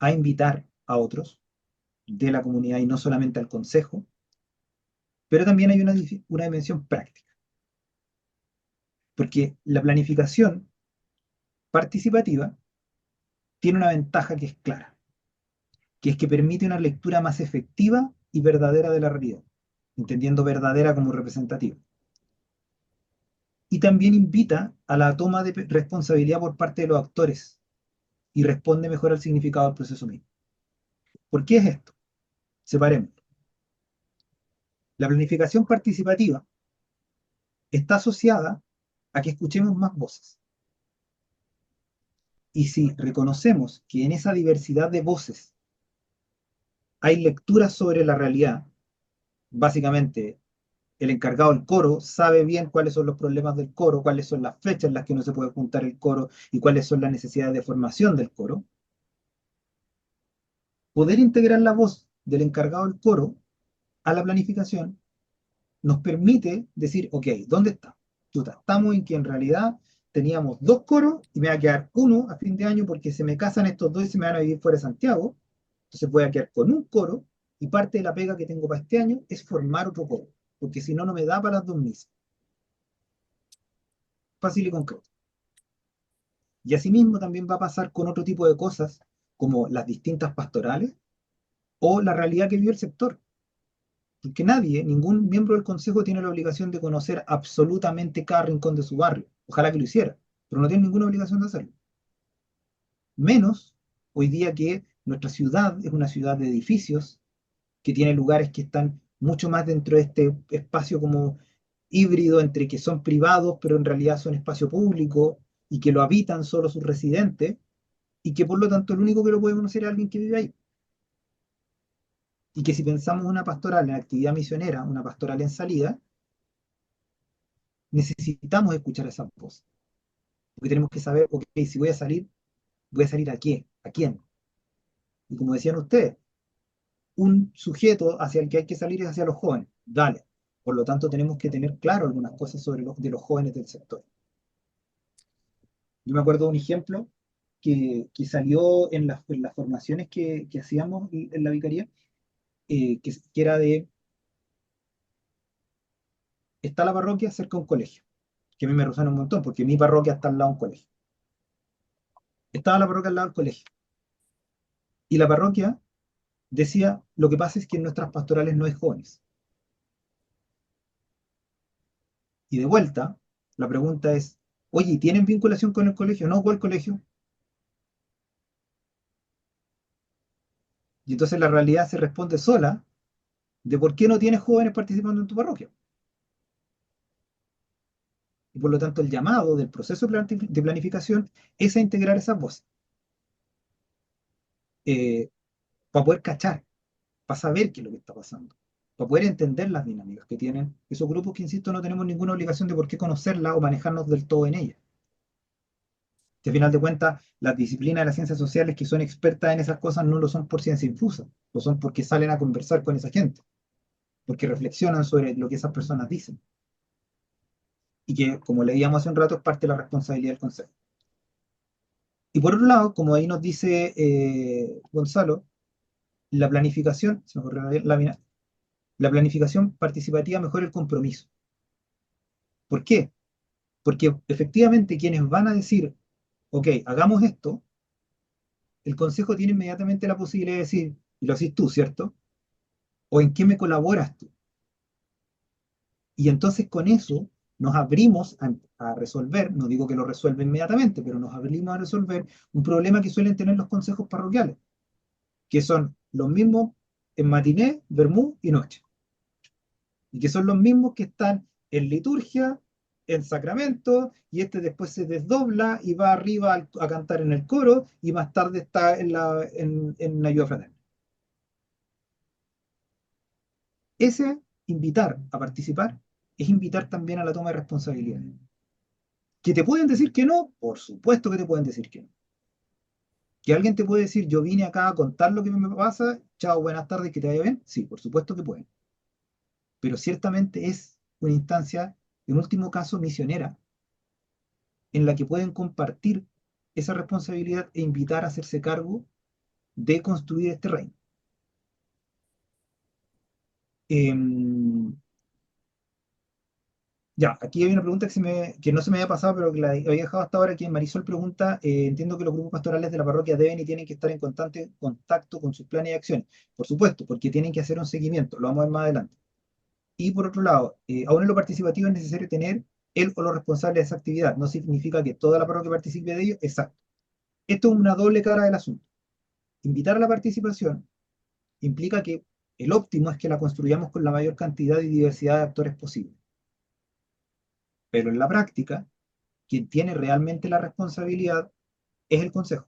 a invitar a otros de la comunidad y no solamente al consejo, pero también hay una dimensión práctica, porque la planificación participativa tiene una ventaja que es clara, que es que permite una lectura más efectiva y verdadera de la realidad, entendiendo verdadera como representativa. Y también invita a la toma de responsabilidad por parte de los actores y responde mejor al significado del proceso mismo. ¿Por qué es esto? Separemos. La planificación participativa está asociada a que escuchemos más voces. Y si reconocemos que en esa diversidad de voces hay lecturas sobre la realidad, básicamente el encargado del coro sabe bien cuáles son los problemas del coro, cuáles son las fechas en las que no se puede juntar el coro y cuáles son las necesidades de formación del coro. Poder integrar la voz del encargado del coro a la planificación nos permite decir, ok, ¿dónde está? Chuta, estamos en que en realidad teníamos dos coros y me va a quedar uno a fin de año porque se me casan estos dos y se me van a vivir fuera de Santiago. Entonces voy a quedar con un coro y parte de la pega que tengo para este año es formar otro coro, porque si no, no me da para las dos misas. Fácil y concreto. Y asimismo también va a pasar con otro tipo de cosas, como las distintas pastorales o la realidad que vive el sector. Porque nadie, ningún miembro del consejo tiene la obligación de conocer absolutamente cada rincón de su barrio. Ojalá que lo hiciera, pero no tiene ninguna obligación de hacerlo. Menos hoy día que nuestra ciudad es una ciudad de edificios, que tiene lugares que están mucho más dentro de este espacio como híbrido entre que son privados, pero en realidad son espacio público y que lo habitan solo sus residentes y que por lo tanto el único que lo puede conocer es alguien que vive ahí. Y que si pensamos una pastoral en actividad misionera, una pastoral en salida, necesitamos escuchar esa voz. Porque tenemos que saber, ok, si voy a salir a qué, a quién. Y como decían ustedes, un sujeto hacia el que hay que salir es hacia los jóvenes. Dale. Por lo tanto, tenemos que tener claro algunas cosas sobre de los jóvenes del sector. Yo me acuerdo de un ejemplo que salió en las formaciones que hacíamos en la vicaría, que era de, está la parroquia cerca de un colegio, que a mí me resuena un montón, porque mi parroquia está al lado de un colegio. Estaba la parroquia al lado del colegio. Y la parroquia decía, lo que pasa es que en nuestras pastorales no hay jóvenes. Y de vuelta, la pregunta es, oye, ¿tienen vinculación con el colegio? No, ¿cuál colegio? Y entonces la realidad se responde sola de por qué no tienes jóvenes participando en tu parroquia. Y por lo tanto el llamado del proceso de planificación es a integrar esas voces, eh, para poder cachar, para saber qué es lo que está pasando, para poder entender las dinámicas que tienen esos grupos que, insisto, no tenemos ninguna obligación de por qué conocerlas o manejarnos del todo en ellas. Que al final de cuentas, las disciplinas de las ciencias sociales que son expertas en esas cosas no lo son por ciencia infusa, lo son porque salen a conversar con esa gente, porque reflexionan sobre lo que esas personas dicen. y que, como leíamos hace un rato, es parte de la responsabilidad del consejo. Y por otro lado, como ahí nos dice Gonzalo, la planificación, se me ocurrió la lámina, la planificación participativa mejora el compromiso. ¿Por qué? Porque efectivamente quienes van a decir, ok, hagamos esto, el consejo tiene inmediatamente la posibilidad de decir, y lo haces tú, ¿cierto? ¿O en qué me colaboras tú? Y entonces con eso nos abrimos a resolver, no digo que lo resuelva inmediatamente, pero nos abrimos a resolver un problema que suelen tener los consejos parroquiales, que son los mismos en matiné, vermú y noche, y que son los mismos que están en liturgia, en sacramento, y este después se desdobla y va arriba a cantar en el coro, y más tarde está en la ayuda fraterna. Ese invitar a participar es invitar también a la toma de responsabilidades. ¿Que te pueden decir que no? Por supuesto que te pueden decir que no. ¿Que alguien te puede decir, yo vine acá a contar lo que me pasa, chao, buenas tardes, que te vaya bien? Sí, por supuesto que pueden. Pero ciertamente es una instancia, en último caso, misionera, en la que pueden compartir esa responsabilidad e invitar a hacerse cargo de construir este reino. Em, Ya, aquí hay una pregunta que no se me había pasado, pero que la había dejado hasta ahora, que Marisol pregunta, entiendo que los grupos pastorales de la parroquia deben y tienen que estar en constante contacto con sus planes y acciones. Por supuesto, porque tienen que hacer un seguimiento, lo vamos a ver más adelante. Y por otro lado, aún en lo participativo es necesario tener él o los responsables de esa actividad. No significa que toda la parroquia participe de ello, exacto. Esto es una doble cara del asunto. Invitar a la participación implica que el óptimo es que la construyamos con la mayor cantidad y diversidad de actores posible. Pero en la práctica, quien tiene realmente la responsabilidad es el consejo.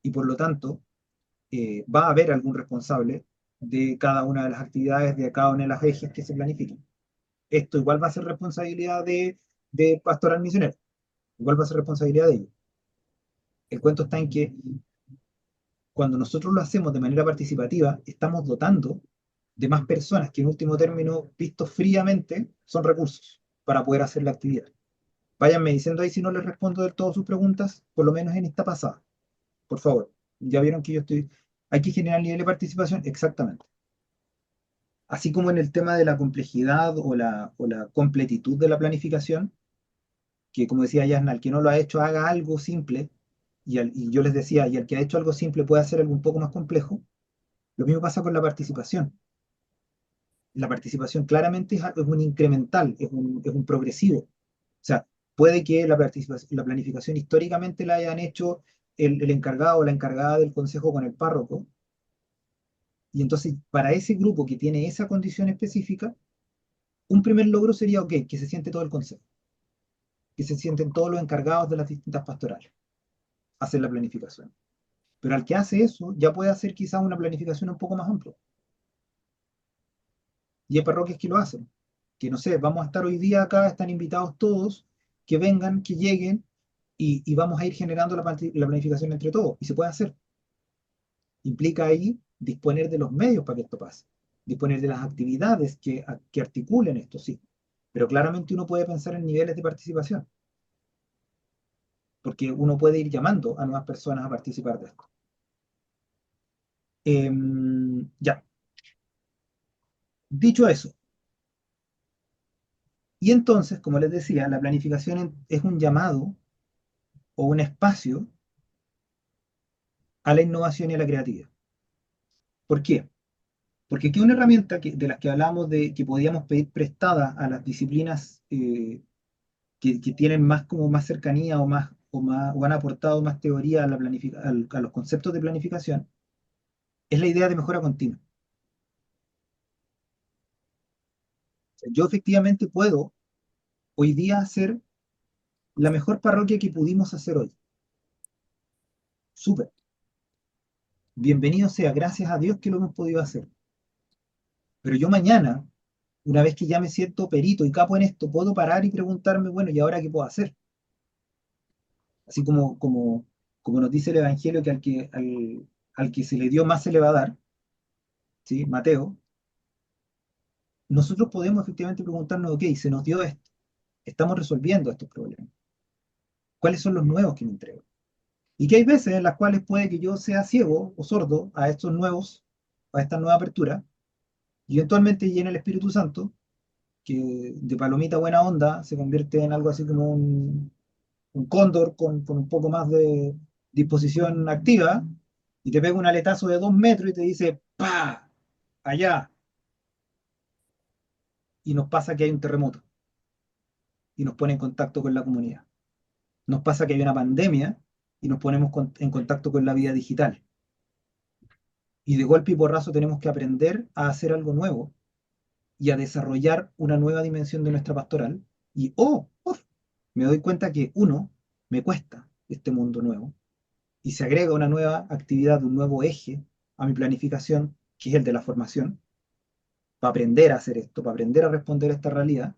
Y por lo tanto, va a haber algún responsable de cada una de las actividades, de cada una de las ejes que se planifiquen. Esto igual va a ser responsabilidad de pastoral misionero, igual va a ser responsabilidad de ellos. El cuento está en que cuando nosotros lo hacemos de manera participativa, estamos dotando de más personas que en último término, vistos fríamente, son recursos para poder hacer la actividad. Váyanme diciendo ahí si no les respondo de todas sus preguntas, por lo menos en esta pasada. Por favor, ya vieron que yo estoy... Hay que generar nivel de participación, exactamente. Así como en el tema de la complejidad o la completitud de la planificación, que como decía Yasna, al que no lo ha hecho haga algo simple, y yo les decía, y al que ha hecho algo simple puede hacer algo un poco más complejo, lo mismo pasa con la participación. La participación claramente es un incremental, es un progresivo. O sea, puede que la planificación históricamente la hayan hecho el encargado o la encargada del consejo con el párroco, y entonces para ese grupo que tiene esa condición específica, un primer logro sería, ok, que se siente todo el consejo, que se sienten todos los encargados de las distintas pastorales, hacer la planificación. Pero al que hace eso, ya puede hacer quizás una planificación un poco más amplia. Y hay parroquias que lo hacen, que no sé, vamos a estar hoy día acá, están invitados todos, que vengan, que lleguen, y vamos a ir generando la planificación entre todos. Y se puede hacer. Implica ahí disponer de los medios para que esto pase, disponer de las actividades que articulen esto, sí. Pero claramente uno puede pensar en niveles de participación, porque uno puede ir llamando a nuevas personas a participar de esto. Ya, dicho eso, y entonces, como les decía, la planificación es un llamado o un espacio a la innovación y a la creatividad. ¿Por qué? Porque aquí una herramienta de las que hablamos de que podíamos pedir prestada a las disciplinas que tienen más como más cercanía o han aportado más teoría a a los conceptos de planificación, es la idea de mejora continua. Yo efectivamente puedo hoy día hacer la mejor parroquia que pudimos hacer hoy. Súper. Bienvenido sea, gracias a Dios que lo hemos podido hacer. Pero yo mañana, una vez que ya me siento perito y capo en esto, puedo parar y preguntarme, bueno, ¿y ahora qué puedo hacer? Así como nos dice el Evangelio que al que se le dio más se le va a dar, ¿sí? Mateo, nosotros podemos efectivamente preguntarnos, ok, se nos dio esto, estamos resolviendo estos problemas. ¿Cuáles son los nuevos que me entrego? Y que hay veces en las cuales puede que yo sea ciego o sordo a estos nuevos, a esta nueva apertura, y eventualmente llene el Espíritu Santo, que de palomita buena onda se convierte en algo así como un cóndor con un poco más de disposición activa, y te pega un aletazo de 2 metros y te dice, ¡pa! Allá. Y nos pasa que hay un terremoto y nos pone en contacto con la comunidad. Nos pasa que hay una pandemia y nos ponemos en contacto con la vida digital. Y de golpe y porrazo tenemos que aprender a hacer algo nuevo y a desarrollar una nueva dimensión de nuestra pastoral. Y, me doy cuenta que, uno, me cuesta este mundo nuevo y se agrega una nueva actividad, un nuevo eje a mi planificación, que es el de la formación, para aprender a hacer esto, para aprender a responder a esta realidad,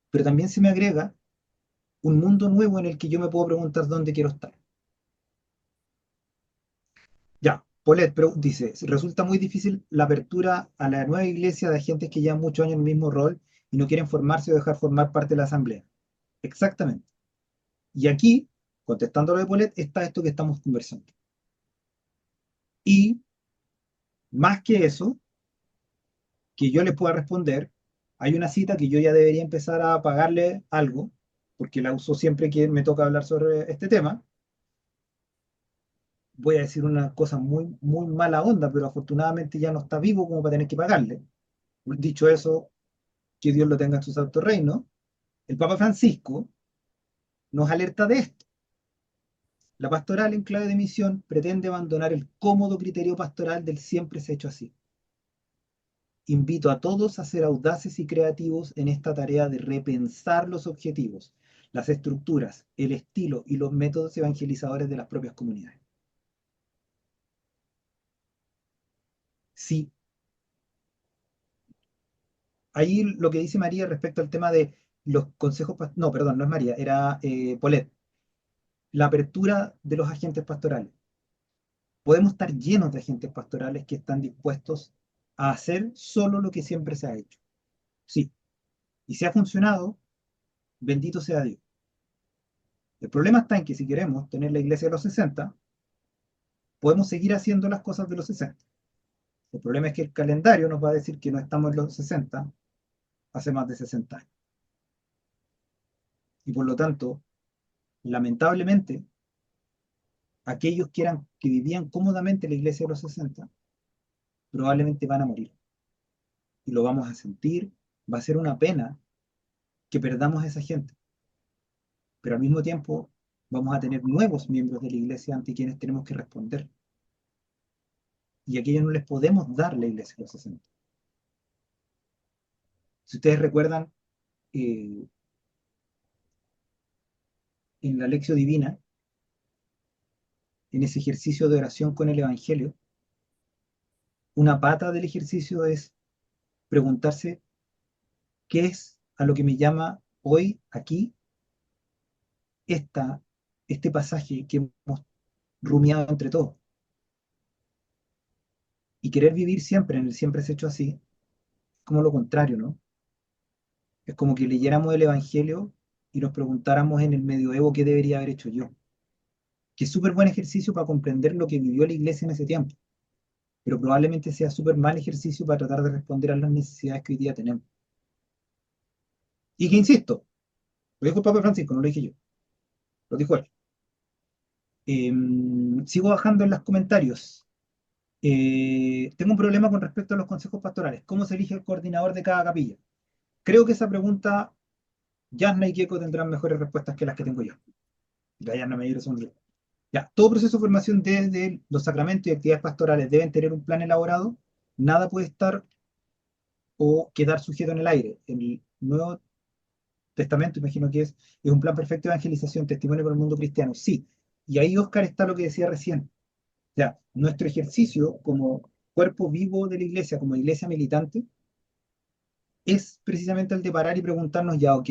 pero también se me agrega un mundo nuevo en el que yo me puedo preguntar dónde quiero estar. Ya, Paulette dice, resulta muy difícil la apertura a la nueva iglesia de agentes que llevan muchos años en el mismo rol y no quieren formarse o dejar formar parte de la asamblea. Exactamente. Y aquí, contestando lo de Paulette, está esto que estamos conversando. Y más que eso, que yo les pueda responder, hay una cita que yo ya debería empezar a pagarle algo, porque la uso siempre que me toca hablar sobre este tema. Voy a decir una cosa muy, muy mala onda, pero afortunadamente ya no está vivo como para tener que pagarle. Dicho eso, que Dios lo tenga en su santo reino, el Papa Francisco nos alerta de esto. La pastoral en clave de misión pretende abandonar el cómodo criterio pastoral del siempre se ha hecho así. Invito a todos a ser audaces y creativos en esta tarea de repensar los objetivos, las estructuras, el estilo y los métodos evangelizadores de las propias comunidades. Sí, ahí lo que dice María respecto al tema de los consejos, no, perdón, no es María, era Polet, la apertura de los agentes pastorales. Podemos estar llenos de agentes pastorales que están dispuestos a hacer solo lo que siempre se ha hecho. Sí, y si ha funcionado, bendito sea Dios. El problema está en que si queremos tener la iglesia de los 60, podemos seguir haciendo las cosas de los 60. El problema es que el calendario nos va a decir que no estamos en los 60 hace más de 60 años. Y por lo tanto, lamentablemente, aquellos que vivían cómodamente en la iglesia de los 60 probablemente van a morir. Y lo vamos a sentir, va a ser una pena que perdamos a esa gente. Pero al mismo tiempo vamos a tener nuevos miembros de la iglesia ante quienes tenemos que responder. Y a aquellos no les podemos dar la iglesia de los 60. Si ustedes recuerdan, eh, en la Lección Divina, en ese ejercicio de oración con el Evangelio, una pata del ejercicio es preguntarse qué es a lo que me llama hoy, aquí, esta, este pasaje que hemos rumiado entre todos. Y querer vivir siempre en el siempre es hecho así, como lo contrario, ¿no? Es como que leyéramos el Evangelio y nos preguntáramos en el medioevo qué debería haber hecho yo. Que es súper buen ejercicio para comprender lo que vivió la iglesia en ese tiempo, pero probablemente sea súper mal ejercicio para tratar de responder a las necesidades que hoy día tenemos. Y que insisto, lo dijo el Papa Francisco, no lo dije yo, lo dijo él. Sigo bajando en los comentarios. Tengo un problema con respecto a los consejos pastorales. ¿Cómo se elige el coordinador de cada capilla? Creo que esa pregunta, Yasna y Kieko tendrán mejores respuestas que las que tengo yo. La Yasna me dio sonríe. Ya, todo proceso de formación desde los sacramentos y actividades pastorales deben tener un plan elaborado. Nada puede estar o quedar sujeto en el aire. El Nuevo Testamento, imagino que es un plan perfecto de evangelización, testimonio para el mundo cristiano. Sí, y ahí, Oscar, está lo que decía recién. O sea, nuestro ejercicio como cuerpo vivo de la iglesia, como iglesia militante, es precisamente el de parar y preguntarnos ya, ok,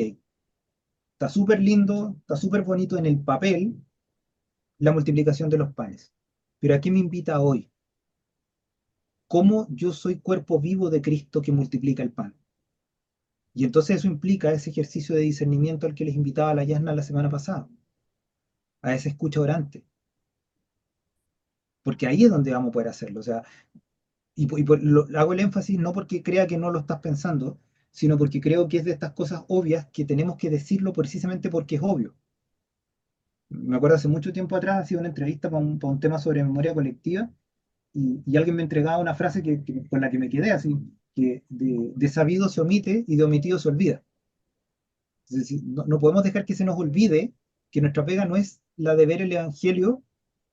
está súper lindo, está súper bonito en el papel la multiplicación de los panes, pero ¿a qué me invita hoy? ¿Cómo yo soy cuerpo vivo de Cristo que multiplica el pan? Y entonces eso implica ese ejercicio de discernimiento al que les invitaba a la Yasna la semana pasada, a esa escucha orante, porque ahí es donde vamos a poder hacerlo. O sea, hago el énfasis no porque crea que no lo estás pensando, sino porque creo que es de estas cosas obvias que tenemos que decirlo precisamente porque es obvio. Me acuerdo hace mucho tiempo atrás, hacía una entrevista para un tema sobre memoria colectiva y alguien me entregaba una frase con la que me quedé así, que de sabido se omite y de omitido se olvida. Es decir, no podemos dejar que se nos olvide que nuestra pega no es la de ver el Evangelio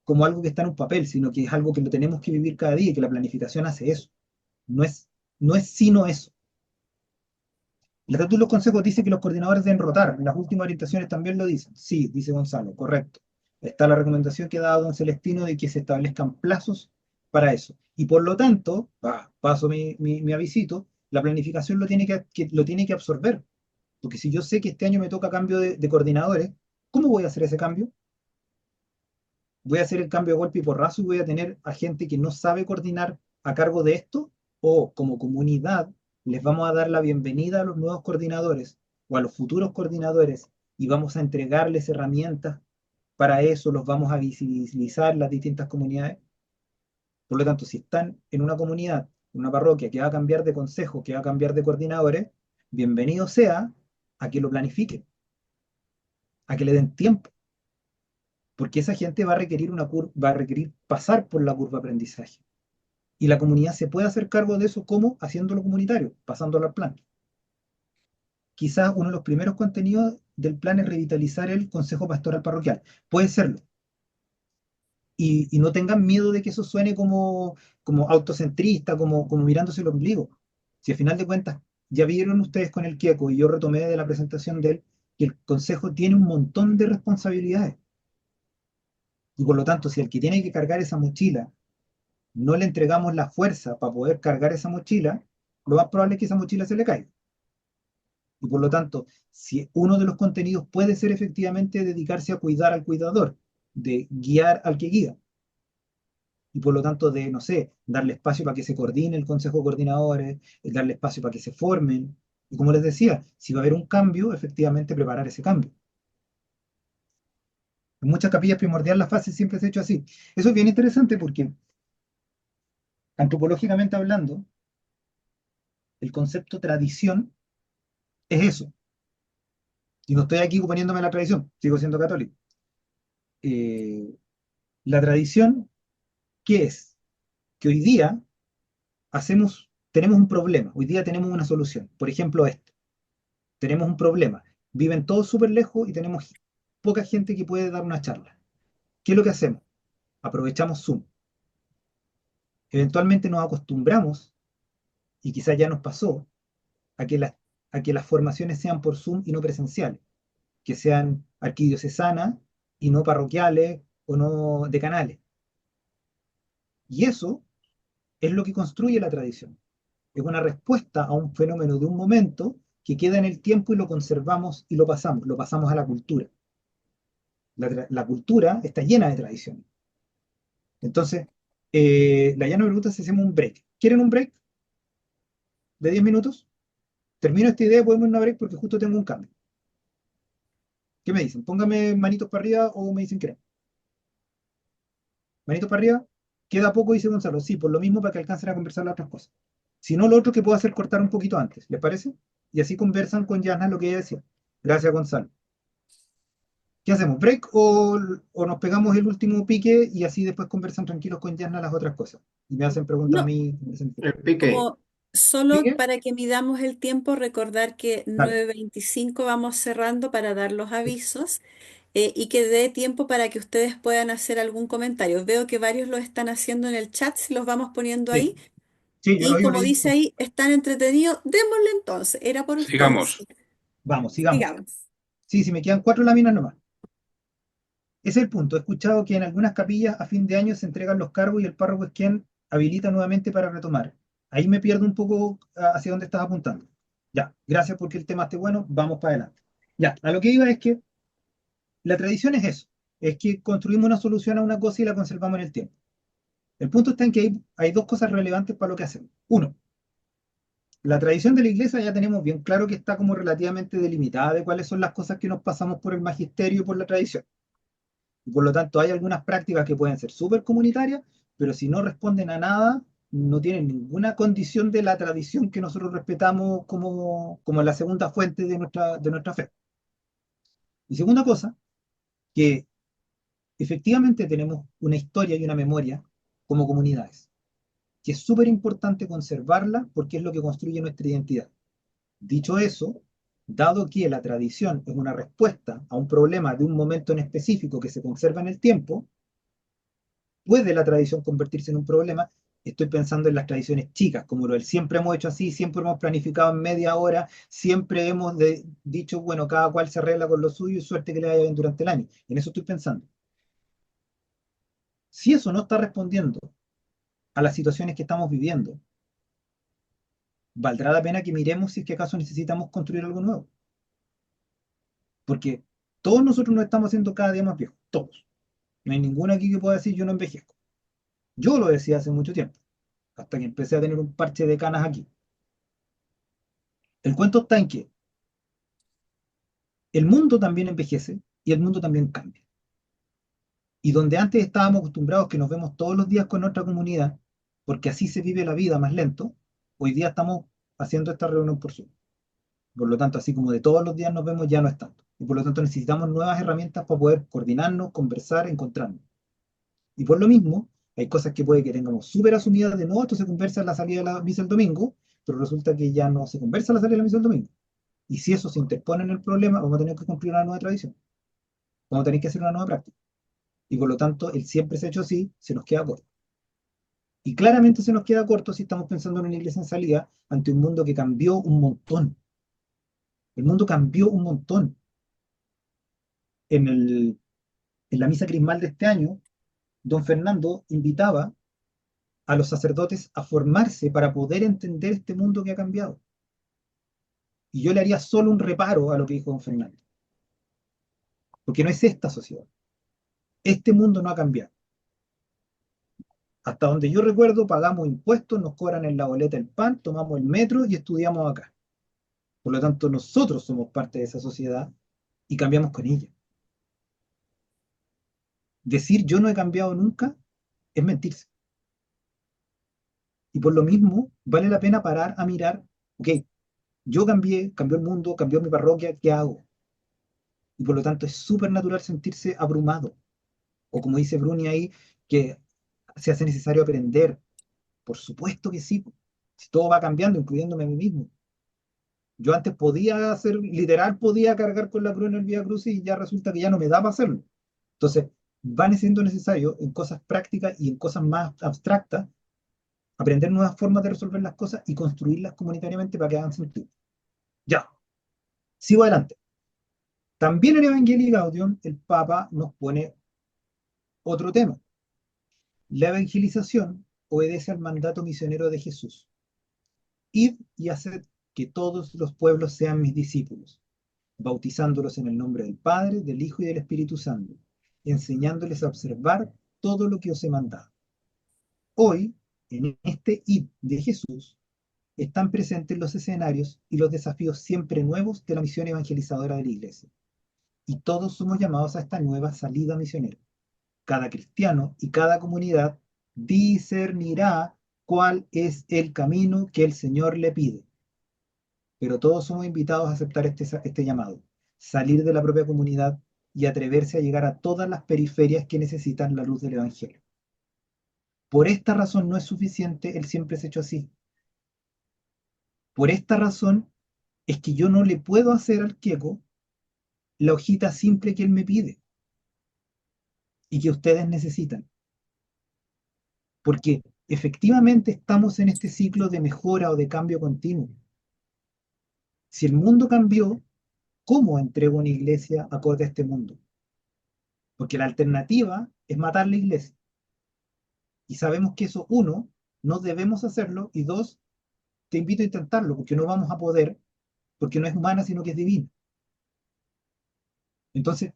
como algo que está en un papel, sino que es algo que lo tenemos que vivir cada día y que la planificación hace eso. No es, no es sino eso. El Estatuto de los Consejos dice que los coordinadores deben rotar. Las últimas orientaciones también lo dicen. Sí, dice Gonzalo, correcto. Está la recomendación que ha dado don Celestino de que se establezcan plazos para eso. Y por lo tanto, paso mi avisito, la planificación lo tiene que absorber. Porque si yo sé que este año me toca cambio de coordinadores, ¿cómo voy a hacer ese cambio? ¿Voy a hacer el cambio de golpe y porrazo y voy a tener a gente que no sabe coordinar a cargo de esto? ¿O como comunidad les vamos a dar la bienvenida a los nuevos coordinadores o a los futuros coordinadores y vamos a entregarles herramientas para eso, los vamos a visibilizar las distintas comunidades? Por lo tanto, si están en una comunidad, en una parroquia que va a cambiar de consejo, que va a cambiar de coordinadores, bienvenido sea a que lo planifiquen, a que le den tiempo, porque esa gente va a requerir va a requerir pasar por la curva de aprendizaje. Y la comunidad se puede hacer cargo de eso como haciéndolo comunitario, pasándolo al plan. Quizás uno de los primeros contenidos del plan es revitalizar el consejo pastoral parroquial. Puede serlo. Y no tengan miedo de que eso suene como autocentrista, como mirándose el ombligo. Si al final de cuentas ya vieron ustedes con el Kieco y yo retomé de la presentación de él que el consejo tiene un montón de responsabilidades. Y por lo tanto, si el que tiene que cargar esa mochila no le entregamos la fuerza para poder cargar esa mochila, lo más probable es que esa mochila se le caiga. Y por lo tanto, si uno de los contenidos puede ser efectivamente dedicarse a cuidar al cuidador, de guiar al que guía, y por lo tanto de, no sé, darle espacio para que se coordine el consejo de coordinadores, darle espacio para que se formen, y como les decía, si va a haber un cambio, efectivamente preparar ese cambio. En muchas capillas primordiales la fase siempre se ha hecho así. Eso es bien interesante porque, antropológicamente hablando, el concepto tradición es eso. Y no estoy aquí oponiéndome a la tradición, sigo siendo católico. Eh, la tradición, ¿qué es? Que hoy día tenemos un problema, hoy día tenemos una solución. Por ejemplo, tenemos un problema. Viven todos súper lejos y tenemos poca gente que puede dar una charla. ¿Qué es lo que hacemos? Aprovechamos Zoom. Eventualmente nos acostumbramos, y quizás ya nos pasó, a que las formaciones sean por Zoom y no presenciales, que sean arquidiocesanas y no parroquiales o no decanales. Y eso es lo que construye la tradición. Es una respuesta a un fenómeno de un momento que queda en el tiempo y lo conservamos y lo pasamos a la cultura. La cultura está llena de tradiciones. Entonces, la llana me pregunta si hacemos un break. ¿Quieren un break de 10 minutos? Termino esta idea, podemos ir a una break porque justo tengo un cambio. ¿Qué me dicen? Póngame manitos para arriba o me dicen que no. Manitos para arriba, queda poco, dice Gonzalo. Sí, por lo mismo para que alcancen a conversar las otras cosas. Si no, lo otro que puedo hacer es cortar un poquito antes, ¿les parece? Y así conversan con Yana lo que ella decía. Gracias, Gonzalo. ¿Qué hacemos? ¿Break o nos pegamos el último pique y así después conversan tranquilos con Yana las otras cosas? Y me hacen preguntas a No, mí. El pique. como solo ¿Pique? para que midamos el tiempo, recordar que Dale. 9:25 vamos cerrando para dar los avisos y que dé tiempo para que ustedes puedan hacer algún comentario. Veo que varios lo están haciendo en el chat, si los vamos poniendo Sí, ahí. sí, yo Y lo digo, como leí. dice ahí, están entretenidos, démosle entonces, era por ustedes. Sigamos. Vamos, sigamos. Sigamos. Sí, sí, me quedan 4 láminas nomás. Ese es el punto. He escuchado que en algunas capillas a fin de año se entregan los cargos y el párroco es quien habilita nuevamente para retomar. Ahí me pierdo un poco hacia dónde estás apuntando. Ya, gracias porque el tema esté bueno, vamos para adelante. Ya, a lo que iba es que la tradición es eso, es que construimos una solución a una cosa y la conservamos en el tiempo. El punto está en que hay dos cosas relevantes para lo que hacemos. Uno, La tradición de la iglesia ya tenemos bien claro que está como relativamente delimitada de cuáles son las cosas que nos pasamos por el magisterio y por la tradición. Y por lo tanto, hay algunas prácticas que pueden ser súper comunitarias, pero si no responden a nada, no tienen ninguna condición de la tradición que nosotros respetamos como la segunda fuente de nuestra fe. Y segunda cosa, que efectivamente tenemos una historia y una memoria como comunidades, que es súper importante conservarla porque es lo que construye nuestra identidad. Dicho eso, dado que la tradición es una respuesta a un problema de un momento en específico que se conserva en el tiempo, puede la tradición convertirse en un problema. Estoy pensando en las tradiciones chicas, como lo del siempre hemos hecho así, siempre hemos planificado en media hora, siempre hemos dicho, bueno, cada cual se arregla con lo suyo y suerte que le vaya bien durante el año. En eso estoy pensando. Si eso no está respondiendo a las situaciones que estamos viviendo, valdrá la pena que miremos si es que acaso necesitamos construir algo nuevo. Porque todos nosotros nos estamos haciendo cada día más viejos, todos. No hay ninguno aquí que pueda decir yo no envejezco. Yo lo decía hace mucho tiempo, hasta que empecé a tener un parche de canas aquí. El cuento está en que el mundo también envejece y el mundo también cambia. Y donde antes estábamos acostumbrados que nos vemos todos los días con nuestra comunidad, porque así se vive la vida más lento, hoy día estamos haciendo esta reunión por Zoom. Por lo tanto, así como de todos los días nos vemos, ya no es tanto. Y por lo tanto necesitamos nuevas herramientas para poder coordinarnos, conversar, encontrarnos. Y por lo mismo, hay cosas que puede que tengamos súper asumidas de no, esto se conversa en la salida de la misa el domingo, pero resulta que ya no se conversa en la salida de la misa el domingo. Y si eso se interpone en el problema, vamos a tener que cumplir una nueva tradición. Vamos a tener que hacer una nueva práctica. Y por lo tanto, el siempre se ha hecho así, se nos queda corto. Y claramente se nos queda corto si estamos pensando en una iglesia en salida ante un mundo que cambió un montón. El mundo cambió un montón. En la misa crismal de este año, don Fernando invitaba a los sacerdotes a formarse para poder entender este mundo que ha cambiado. Y yo le haría solo un reparo a lo que dijo don Fernando, porque no es esta sociedad. Este mundo no ha cambiado. Hasta donde yo recuerdo, pagamos impuestos, nos cobran en la boleta el pan, tomamos el metro y estudiamos acá. Por lo tanto, nosotros somos parte de esa sociedad y cambiamos con ella. Decir yo no he cambiado nunca es mentirse. Y por lo mismo, vale la pena parar a mirar, ok, yo cambié, cambió el mundo, cambió mi parroquia, ¿qué hago? Y por lo tanto es súper natural sentirse abrumado. O como dice Bruni ahí, que se hace necesario aprender. Por supuesto que sí. Si todo va cambiando, incluyéndome a mí mismo. Yo antes podía hacer, literal, podía cargar con la cruz en el Vía Crucis y ya resulta que ya no me da para hacerlo. Entonces, van siendo necesario en cosas prácticas y en cosas más abstractas, aprender nuevas formas de resolver las cosas y construirlas comunitariamente para que hagan sentido. Ya, sigo adelante. También en Evangelii Gaudium, el Papa nos pone otro tema. La evangelización obedece al mandato misionero de Jesús. Id y haced que todos los pueblos sean mis discípulos, bautizándolos en el nombre del Padre, del Hijo y del Espíritu Santo, enseñándoles a observar todo lo que os he mandado. Hoy, en este id de Jesús, están presentes los escenarios y los desafíos siempre nuevos de la misión evangelizadora de la Iglesia. Y todos somos llamados a esta nueva salida misionera. Cada cristiano y cada comunidad discernirá cuál es el camino que el Señor le pide. Pero todos somos invitados a aceptar este llamado, salir de la propia comunidad y atreverse a llegar a todas las periferias que necesitan la luz del Evangelio. Por esta razón no es suficiente el siempre es hecho así. Por esta razón es que yo no le puedo hacer al queco la hojita simple que él me pide y que ustedes necesitan. Porque efectivamente estamos en este ciclo de mejora o de cambio continuo. Si el mundo cambió, ¿cómo entrego una iglesia acorde a este mundo? Porque la alternativa es matar la iglesia. Y sabemos que eso, uno, no debemos hacerlo, y dos, te invito a intentarlo, porque no vamos a poder, porque no es humana, sino que es divina. Entonces,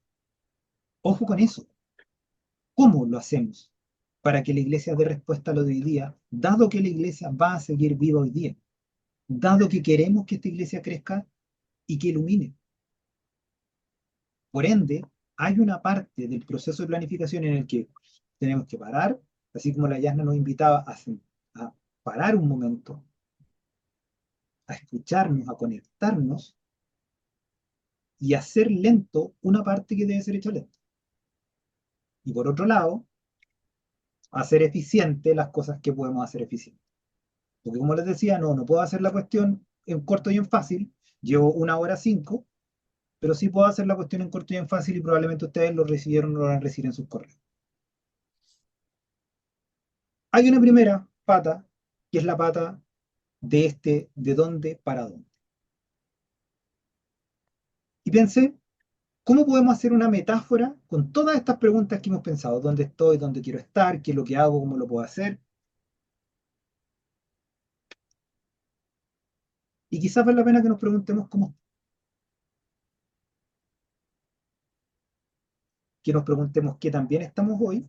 ojo con eso. ¿Cómo lo hacemos para que la iglesia dé respuesta a lo de hoy día, dado que la iglesia va a seguir viva hoy día? dado que queremos que esta iglesia crezca y que ilumine. Por ende, hay una parte del proceso de planificación en el que tenemos que parar, así como la Yasna nos invitaba a parar un momento, a escucharnos, a conectarnos y hacer lento una parte que debe ser hecha lento. Y por otro lado, hacer eficiente las cosas que podemos hacer eficientes. Porque como les decía, no puedo hacer la cuestión en corto y en fácil, llevo 1 hora 5, pero sí puedo hacer la cuestión en corto y en fácil y probablemente ustedes lo recibieron o lo van a recibir en sus correos. Hay una primera pata, que es la pata de dónde para dónde. Y pensé, ¿cómo podemos hacer una metáfora con todas estas preguntas que hemos pensado? ¿Dónde estoy? ¿Dónde quiero estar? ¿Qué es lo que hago? ¿Cómo lo puedo hacer? Y quizás vale la pena que nos preguntemos cómo, que nos preguntemos qué también estamos hoy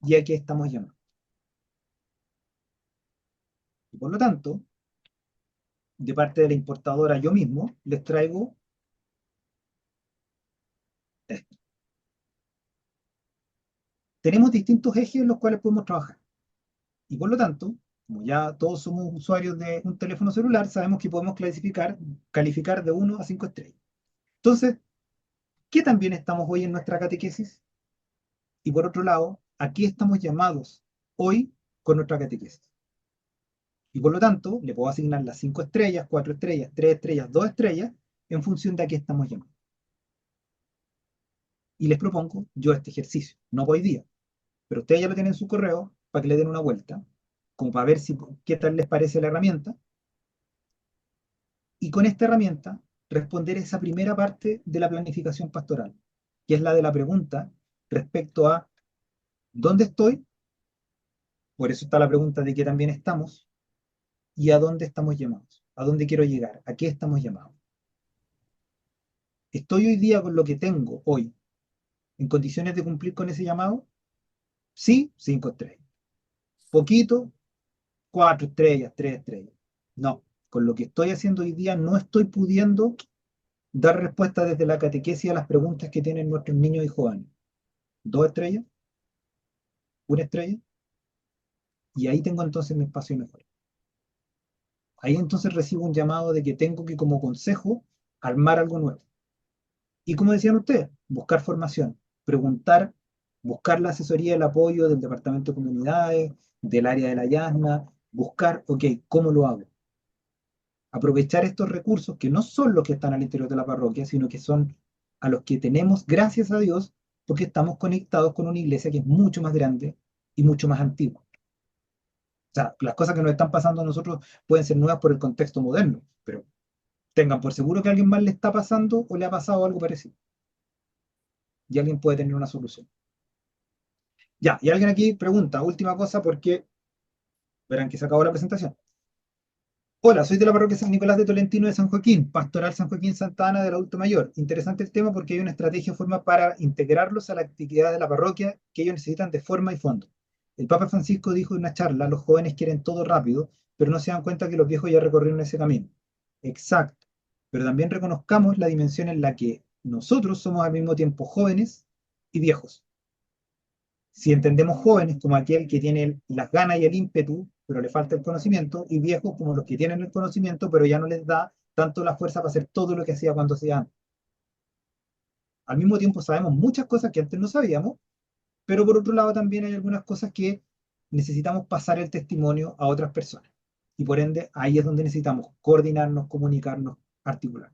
y a qué estamos llamados. Y por lo tanto, de parte de la importadora yo mismo, les traigo esto. Tenemos distintos ejes en los cuales podemos trabajar. Y por lo tanto, como ya todos somos usuarios de un teléfono celular, sabemos que podemos calificar de 1 a 5 estrellas. Entonces, ¿qué también estamos hoy en nuestra catequesis? Y por otro lado, ¿a qué estamos llamados hoy con nuestra catequesis? Y por lo tanto, le puedo asignar las 5 estrellas, 4 estrellas, 3 estrellas, 2 estrellas, en función de a qué estamos llamados. Y les propongo yo este ejercicio, no hoy día, pero ustedes ya lo tienen en su correo para que le den una vuelta, como para ver qué tal les parece la herramienta, y con esta herramienta responder esa primera parte de la planificación pastoral, que es la de la pregunta respecto a ¿dónde estoy? Por eso está la pregunta de qué también estamos y a dónde estamos llamados, a dónde quiero llegar, a qué estamos llamados. ¿Estoy hoy día con lo que tengo hoy en condiciones de cumplir con ese llamado? Sí, 5 estrellas. Poquito, 4 estrellas, 3 estrellas. No, con lo que estoy haciendo hoy día no estoy pudiendo dar respuesta desde la catequesis a las preguntas que tienen nuestros niños y jóvenes. 2 estrellas, 1 estrella, y ahí tengo entonces mi espacio mejor. Ahí entonces recibo un llamado de que tengo que, como consejo, armar algo nuevo. Y como decían ustedes, buscar formación, preguntar, buscar la asesoría, el apoyo del Departamento de Comunidades, del área de la Yasna, buscar, ok, ¿cómo lo hago? Aprovechar estos recursos que no son los que están al interior de la parroquia, sino que son a los que tenemos, gracias a Dios, porque estamos conectados con una iglesia que es mucho más grande y mucho más antigua. O sea, las cosas que nos están pasando a nosotros pueden ser nuevas por el contexto moderno, pero tengan por seguro que a alguien más le está pasando o le ha pasado algo parecido. Y alguien puede tener una solución. Ya, y alguien aquí pregunta, última cosa, porque verán que se acabó la presentación. Hola, soy de la parroquia San Nicolás de Tolentino de San Joaquín, Pastoral San Joaquín Santa Ana del Adulto Mayor. Interesante el tema porque hay una estrategia o forma para integrarlos a la actividad de la parroquia que ellos necesitan de forma y fondo. El Papa Francisco dijo en una charla, los jóvenes quieren todo rápido, pero no se dan cuenta que los viejos ya recorrieron ese camino. Exacto. Pero también reconozcamos la dimensión en la que nosotros somos al mismo tiempo jóvenes y viejos. Si entendemos jóvenes como aquel que tiene las ganas y el ímpetu, pero le falta el conocimiento, y viejos como los que tienen el conocimiento, pero ya no les da tanto la fuerza para hacer todo lo que hacía cuando hacía antes. Al mismo tiempo sabemos muchas cosas que antes no sabíamos, pero por otro lado también hay algunas cosas que necesitamos pasar el testimonio a otras personas. Y por ende, ahí es donde necesitamos coordinarnos, comunicarnos, articular.